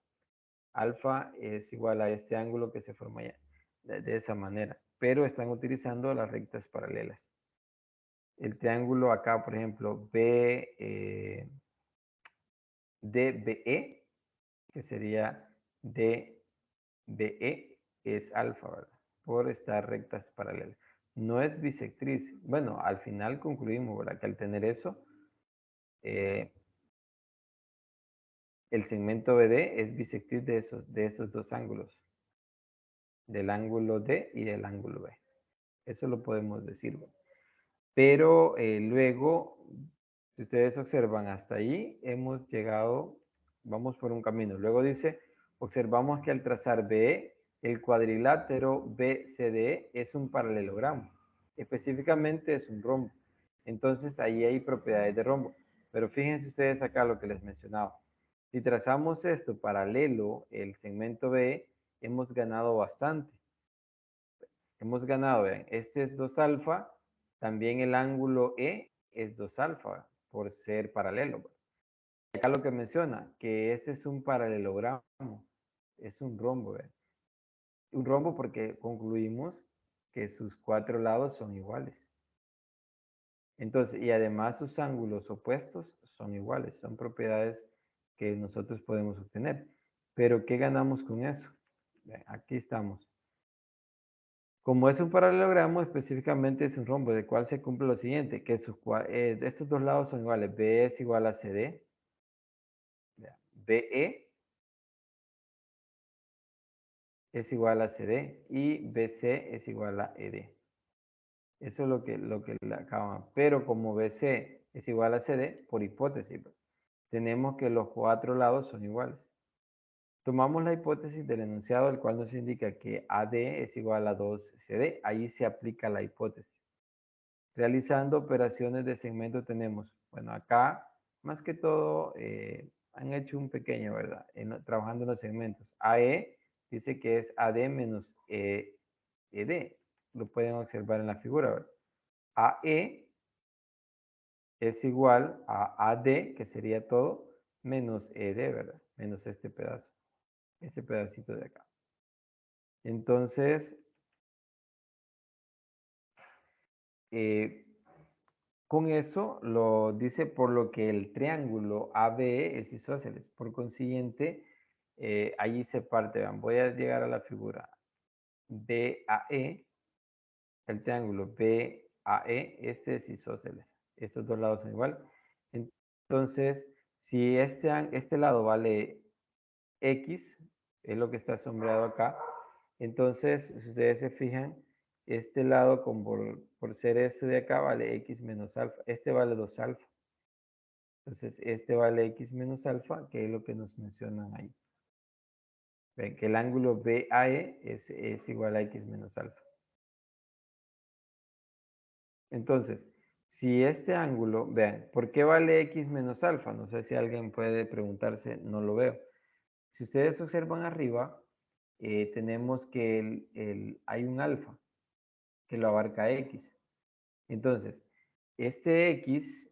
Alfa es igual a este ángulo que se forma ya, de esa manera. Pero están utilizando las rectas paralelas. El triángulo acá, por ejemplo, DBE, que sería DBE, es alfa, ¿verdad? Por estas rectas paralelas. No es bisectriz. Bueno, al final concluimos, ¿verdad? Que al tener eso, el segmento BD es bisectriz de esos dos ángulos. Del ángulo D y del ángulo B. Eso lo podemos decir, ¿verdad? Pero luego, si ustedes observan hasta ahí, hemos llegado, vamos por un camino. Luego dice, observamos que al trazar BE, el cuadrilátero BCDE es un paralelogramo. Específicamente es un rombo. Entonces ahí hay propiedades de rombo. Pero fíjense ustedes acá lo que les mencionaba. Si trazamos esto paralelo, el segmento BE, hemos ganado bastante. Hemos ganado, vean, este es 2 alfa, también el ángulo E es 2 alfa por ser paralelo. Acá lo que menciona, que este es un paralelogramo, es un rombo. ¿Vean? Un rombo porque concluimos que sus 4 lados son iguales. Entonces, y además sus ángulos opuestos son iguales, son propiedades que nosotros podemos obtener. Pero, ¿qué ganamos con eso? Vean, aquí estamos. Como es un paralelogramo, específicamente es un rombo, del cual se cumple lo siguiente, que estos dos lados son iguales. BE es igual a CD. BE es igual a CD y BC es igual a ED. Eso es lo que le acaban. Pero como BC es igual a CD, por hipótesis, tenemos que los 4 lados son iguales. Tomamos la hipótesis del enunciado, el cual nos indica que AD es igual a 2CD. Ahí se aplica la hipótesis. Realizando operaciones de segmento tenemos, bueno, acá más que todo han hecho un pequeño, ¿verdad? Trabajando en los segmentos. AE dice que es AD menos ED. Lo pueden observar en la figura, ¿verdad? AE es igual a AD, que sería todo, menos ED, ¿verdad? Menos este pedazo, este pedacito de acá. Entonces, con eso lo dice por lo que el triángulo ABE es isósceles. Por consiguiente, allí se parte. Vean, voy a llegar a la figura. BAE, el triángulo BAE, este es isósceles. Estos dos lados son igual. Entonces, si este lado vale X, es lo que está sombreado acá, entonces, si ustedes se fijan, este lado, por ser este de acá, vale X menos alfa. Este vale 2 alfa. Entonces, este vale X menos alfa, que es lo que nos mencionan ahí. Ven que el ángulo BAE es igual a X menos alfa. Entonces, si este ángulo, vean, ¿por qué vale X menos alfa? No sé si alguien puede preguntarse, no lo veo. Si ustedes observan arriba, tenemos que hay un alfa que lo abarca X. Entonces, este X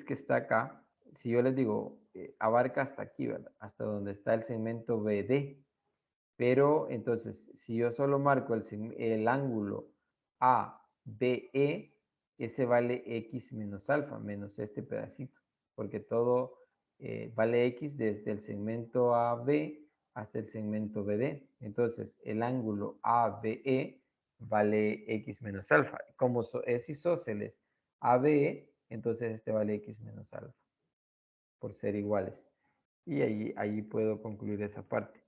que está acá, si yo les digo, abarca hasta aquí, ¿verdad? Hasta donde está el segmento BD. Pero entonces, si yo solo marco el ángulo ABE, ese vale X menos alfa, menos este pedacito. Porque todo vale X desde el segmento AB hasta el segmento BD. Entonces, el ángulo ABE vale X menos alfa. Como es isósceles ABE, entonces este vale X menos alfa. Por ser iguales. Y allí puedo concluir esa parte.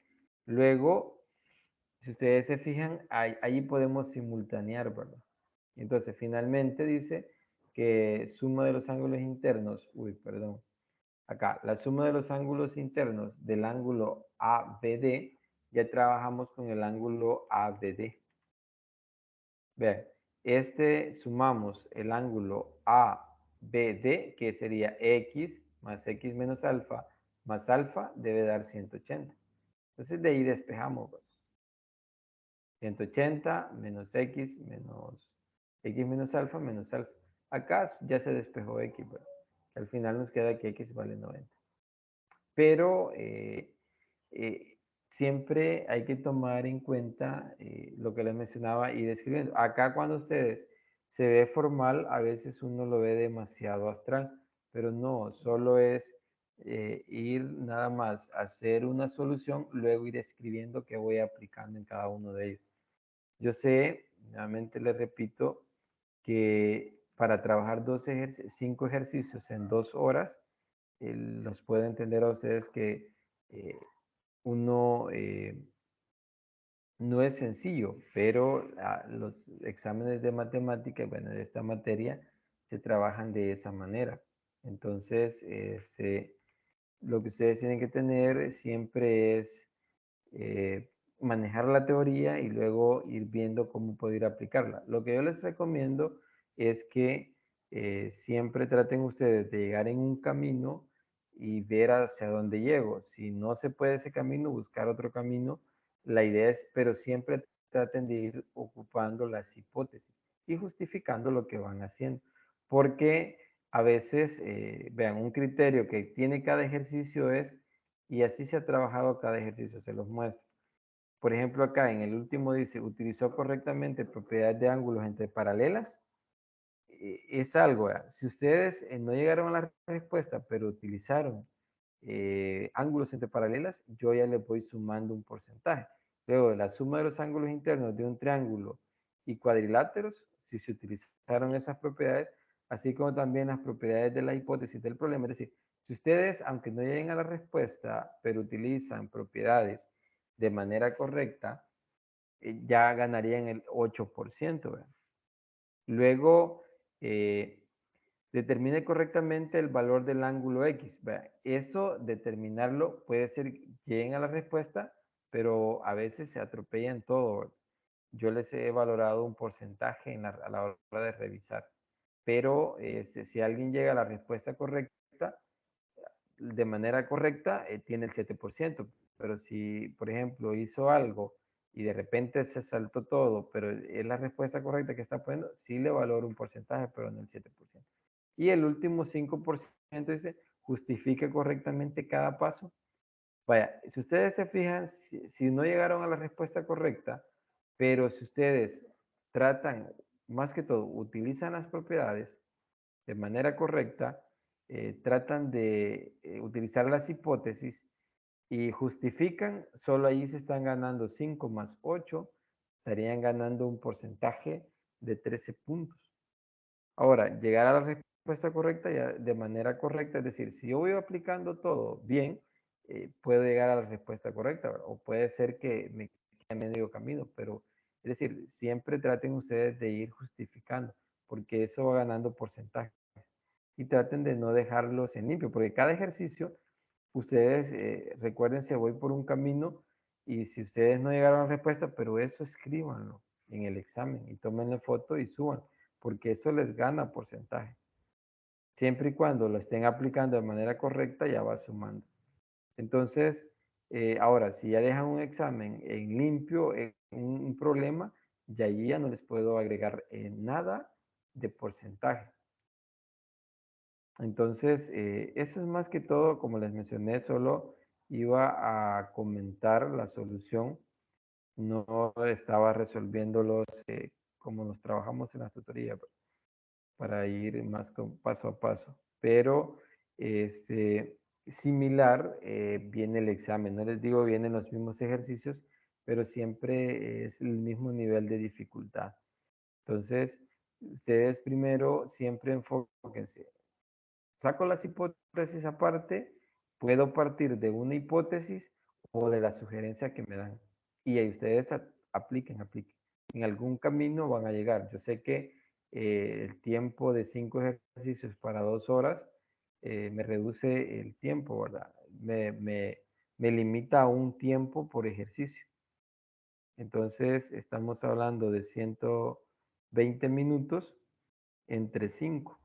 Luego, si ustedes se fijan, allí podemos simultanear, ¿verdad? Entonces, finalmente dice que suma de los ángulos internos, acá, la suma de los ángulos internos del ángulo ABD, ya trabajamos con el ángulo ABD. Vean, sumamos el ángulo ABD, que sería X más X menos alfa, más alfa, debe dar 180. Entonces, de ahí despejamos, ¿verdad? 180 menos X menos alfa menos alfa. Acá ya se despejó X, ¿verdad? Al final nos queda que X vale 90. Pero siempre hay que tomar en cuenta lo que les mencionaba y describiendo. Acá cuando ustedes se ve formal, a veces uno lo ve demasiado astral, pero no, solo es ir nada más a hacer una solución, luego ir escribiendo qué voy aplicando en cada uno de ellos. Yo sé, nuevamente les repito, que para trabajar 5 ejercicios en 2 horas, los puedo entender a ustedes que uno no es sencillo, pero los exámenes de matemática, bueno, de esta materia, se trabajan de esa manera. Entonces, lo que ustedes tienen que tener siempre es manejar la teoría y luego ir viendo cómo poder aplicarla. Lo que yo les recomiendo es que siempre traten ustedes de llegar en un camino y ver hacia dónde llego. Si no se puede ese camino, buscar otro camino. La idea es, pero siempre traten de ir ocupando las hipótesis y justificando lo que van haciendo. Porque a veces, vean, un criterio que tiene cada ejercicio es, y así se ha trabajado cada ejercicio, se los muestro. Por ejemplo, acá en el último dice, utilizó correctamente propiedades de ángulos entre paralelas. Es algo, si ustedes no llegaron a la respuesta, pero utilizaron ángulos entre paralelas, yo ya le voy sumando un porcentaje. Luego, la suma de los ángulos internos de un triángulo y cuadriláteros, si se utilizaron esas propiedades, así como también las propiedades de la hipótesis del problema. Es decir, si ustedes, aunque no lleguen a la respuesta, pero utilizan propiedades de manera correcta, ya ganarían el 8%. ¿Verdad? Luego, determine correctamente el valor del ángulo X. ¿Verdad? Eso, determinarlo, puede ser que lleguen a la respuesta, pero a veces se atropellan todo. ¿Verdad? Yo les he valorado un porcentaje a la hora de revisar. Pero si alguien llega a la respuesta correcta, de manera correcta, tiene el 7%. Pero si, por ejemplo, hizo algo y de repente se saltó todo, pero es la respuesta correcta que está poniendo, sí le valoro un porcentaje, pero no el 7%. Y el último 5% dice, justifique correctamente cada paso. Vaya, si ustedes se fijan, si no llegaron a la respuesta correcta, pero si ustedes tratan, más que todo, utilizan las propiedades de manera correcta, tratan de utilizar las hipótesis y justifican, solo ahí se están ganando 5 más 8, estarían ganando un porcentaje de 13 puntos. Ahora, llegar a la respuesta correcta ya de manera correcta, es decir, si yo voy aplicando todo bien, puedo llegar a la respuesta correcta, ¿verdad? O puede ser que me quede a medio camino, pero es decir, siempre traten ustedes de ir justificando, porque eso va ganando porcentaje. Y traten de no dejarlos en limpio, porque cada ejercicio, ustedes recuérdense, voy por un camino y si ustedes no llegaron a la respuesta, pero eso escríbanlo en el examen y tomen la foto y suban, porque eso les gana porcentaje. Siempre y cuando lo estén aplicando de manera correcta, ya va sumando. Entonces, ahora, si ya dejan un examen en limpio, un problema, ya allí ya no les puedo agregar nada de porcentaje. Entonces, eso es más que todo, como les mencioné, solo iba a comentar la solución, no estaba resolviéndolos como nos trabajamos en la tutoría para ir más paso a paso. Pero similar viene el examen, no les digo vienen los mismos ejercicios, pero siempre es el mismo nivel de dificultad. Entonces, ustedes primero siempre enfóquense. Saco las hipótesis aparte, puedo partir de una hipótesis o de la sugerencia que me dan. Y ahí ustedes apliquen. En algún camino van a llegar. Yo sé que el tiempo de 5 ejercicios para 2 horas me reduce el tiempo, ¿verdad? Me limita a un tiempo por ejercicio. Entonces, estamos hablando de 120 minutos entre 5.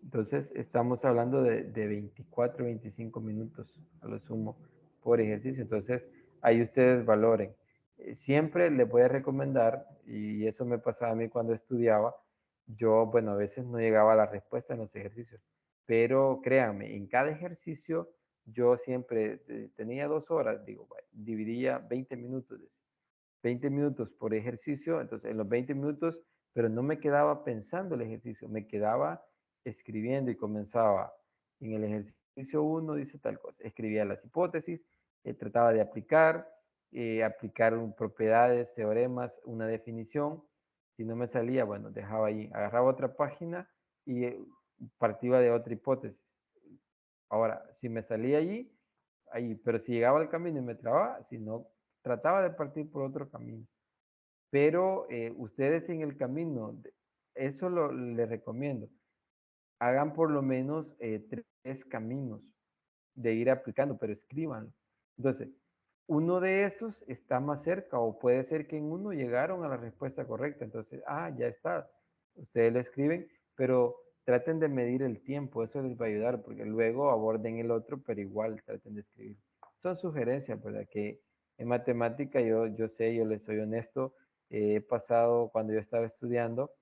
Entonces, estamos hablando de 24, 25 minutos a lo sumo por ejercicio. Entonces, ahí ustedes valoren. Siempre les voy a recomendar, y eso me pasaba a mí cuando estudiaba, yo, bueno, a veces no llegaba a la respuesta en los ejercicios, pero créanme, en cada ejercicio yo siempre tenía 2 horas, digo, bueno, dividía 20 minutos, 20 minutos por ejercicio, entonces en los 20 minutos, pero no me quedaba pensando el ejercicio, me quedaba escribiendo y comenzaba en el ejercicio 1, dice tal cosa, escribía las hipótesis, trataba de aplicar propiedades, teoremas, una definición. Si no me salía, bueno, dejaba ahí, agarraba otra página y partía de otra hipótesis. Ahora, si me salía allí, ahí, pero si llegaba al camino y me trababa, si no, trataba de partir por otro camino. Pero ustedes en el camino, eso les recomiendo, hagan por lo menos 3 caminos de ir aplicando, pero escríbanlo. Entonces, uno de esos está más cerca o puede ser que en uno llegaron a la respuesta correcta. Entonces, ya está. Ustedes lo escriben, pero traten de medir el tiempo. Eso les va a ayudar porque luego aborden el otro, pero igual traten de escribir. Son sugerencias, ¿verdad? Que en matemática yo sé, yo les soy honesto, he pasado cuando yo estaba estudiando,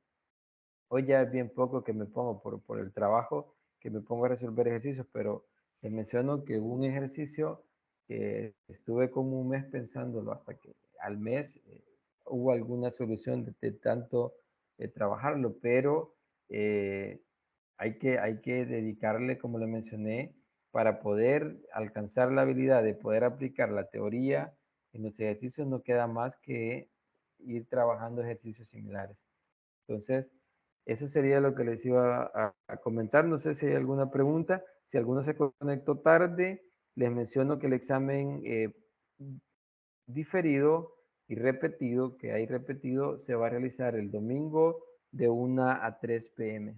hoy ya es bien poco que me pongo por el trabajo, que me pongo a resolver ejercicios, pero les menciono que hubo un ejercicio que estuve como un mes pensándolo hasta que al mes hubo alguna solución de tanto trabajarlo, pero eh, hay que dedicarle, como le mencioné, para poder alcanzar la habilidad de poder aplicar la teoría en los ejercicios, no queda más que ir trabajando ejercicios similares. Entonces, eso sería lo que les iba a comentar. No sé si hay alguna pregunta. Si alguno se conectó tarde, les menciono que el examen diferido y repetido, que hay repetido, se va a realizar el domingo de 1 a 3 p.m.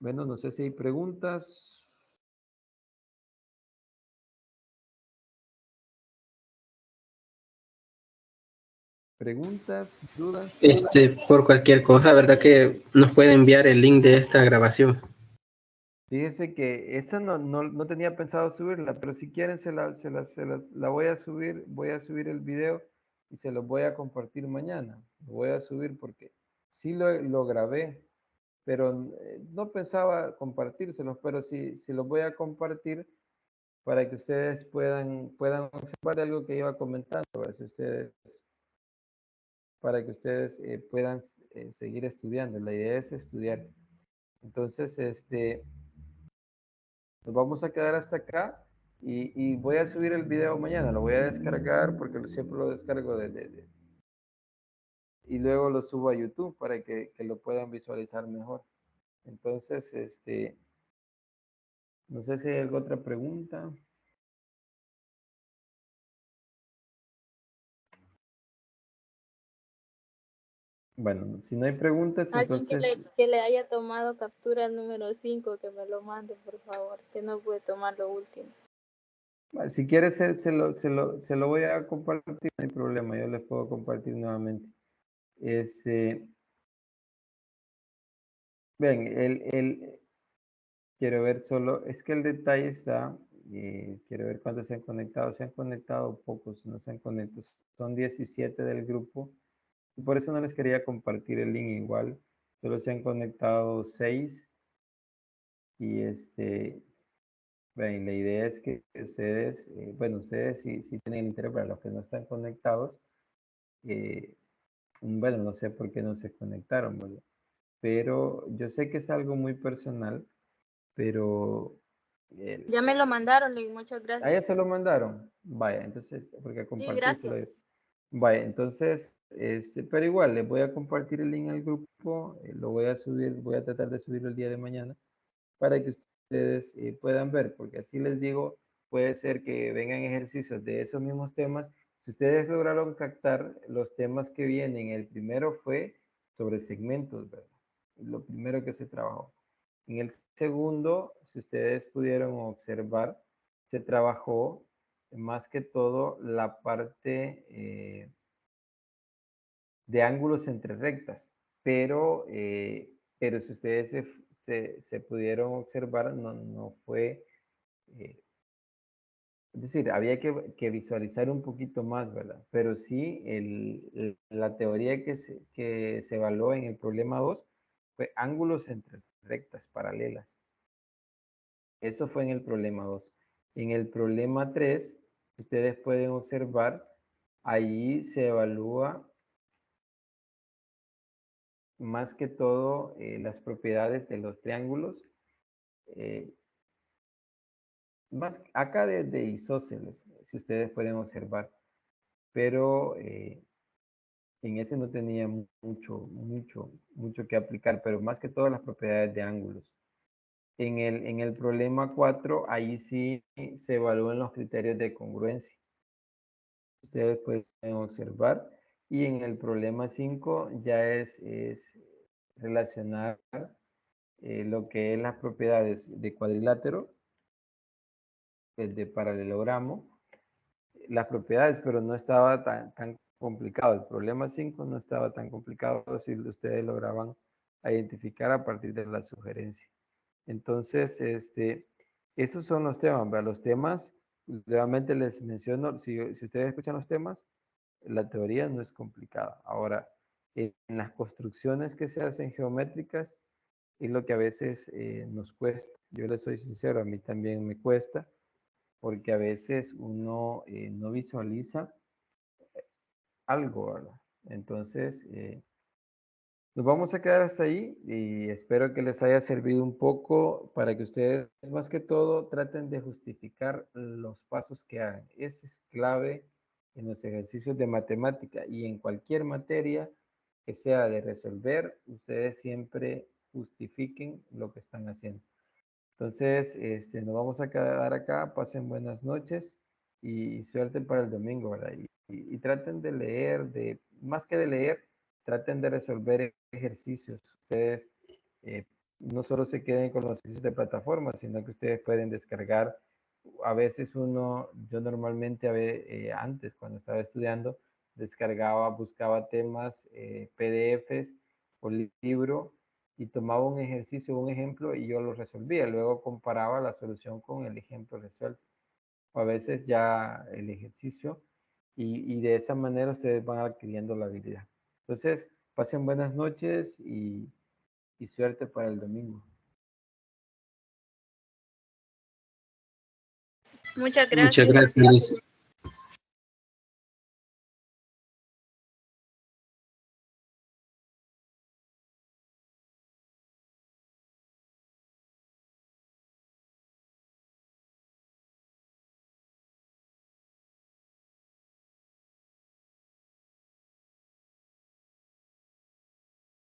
Bueno, no sé si hay preguntas. ¿Preguntas? ¿Dudas? Por cualquier cosa, ¿verdad que nos puede enviar el link de esta grabación? Fíjese que esa no tenía pensado subirla, pero si quieren la voy a subir el video y se los voy a compartir mañana. Lo voy a subir porque sí lo grabé, pero no pensaba compartírselos, pero sí los voy a compartir para que ustedes puedan observar algo que iba comentando, para que ustedes puedan seguir estudiando. La idea es estudiar. Entonces, nos vamos a quedar hasta acá y voy a subir el video mañana. Lo voy a descargar porque siempre lo descargo y luego lo subo a YouTube para que lo puedan visualizar mejor. Entonces, no sé si hay alguna otra pregunta. Bueno, si no hay preguntas, Alguien entonces, que le haya tomado captura al número 5, que me lo mande, por favor, que no pude tomar lo último. si quieres, se lo voy a compartir, no hay problema, yo les puedo compartir nuevamente. Ven, quiero ver solo, es que el detalle está, quiero ver cuántos se han conectado pocos, no se han conectado, son 17 del grupo, y por eso no les quería compartir el link igual, solo se han conectado 6, y ven, la idea es que ustedes, bueno, ustedes sí tienen interés, para los que no están conectados, bueno, no sé por qué no se conectaron, ¿verdad? Pero yo sé que es algo muy personal, pero Ya me lo mandaron, Link, muchas ¿a ella gracias. se lo mandaron? Vaya, entonces, porque Sí, compartírselo. gracias. Vaya, entonces, pero igual, les voy a compartir el link al grupo, lo voy a subir, voy a tratar de subirlo el día de mañana para que ustedes puedan ver, porque así les digo, puede ser que vengan ejercicios de esos mismos temas. Si ustedes lograron captar los temas que vienen, el primero fue sobre segmentos, ¿verdad? Lo primero que se trabajó. En el segundo, si ustedes pudieron observar, se trabajó más que todo la parte de ángulos entre rectas, pero si ustedes se pudieron observar, no fue Es decir, había que visualizar un poquito más, ¿verdad? Pero sí, la teoría que se evaluó en el problema 2 fue ángulos entre rectas paralelas. Eso fue en el problema 2. En el problema 3, ustedes pueden observar, ahí se evalúa más que todo las propiedades de los triángulos. Más acá de isósceles, si ustedes pueden observar. Pero en ese no tenía mucho que aplicar, pero más que todo las propiedades de ángulos. En el problema 4, ahí sí se evalúan los criterios de congruencia. Ustedes pueden observar. Y en el problema 5 ya es relacionar lo que es las propiedades de cuadrilátero, de paralelogramo, las propiedades, pero no estaba tan complicado. El problema 5 no estaba tan complicado si ustedes lograban identificar a partir de la sugerencia. Entonces, esos son los temas. ¿Verdad? Los temas, nuevamente les menciono, si ustedes escuchan los temas, la teoría no es complicada. Ahora, en las construcciones que se hacen geométricas, es lo que a veces nos cuesta. Yo les soy sincero, a mí también me cuesta, porque a veces uno no visualiza algo, ¿verdad? Entonces, nos vamos a quedar hasta ahí y espero que les haya servido un poco para que ustedes, más que todo, traten de justificar los pasos que hagan. Eso es clave en los ejercicios de matemática y en cualquier materia que sea de resolver, ustedes siempre justifiquen lo que están haciendo. Entonces, nos vamos a quedar acá, pasen buenas noches y suerte para el domingo, ¿verdad? Y traten de leer, más que de leer, traten de resolver ejercicios. Ustedes no solo se queden con los ejercicios de plataforma, sino que ustedes pueden descargar. A veces yo normalmente antes, cuando estaba estudiando, descargaba, buscaba temas, PDFs o libro y tomaba un ejercicio, un ejemplo y yo lo resolvía. Luego comparaba la solución con el ejemplo resuelto. O a veces ya el ejercicio y de esa manera ustedes van adquiriendo la habilidad. Entonces, pasen buenas noches y suerte para el domingo. Muchas Muchas gracias. gracias, Luis.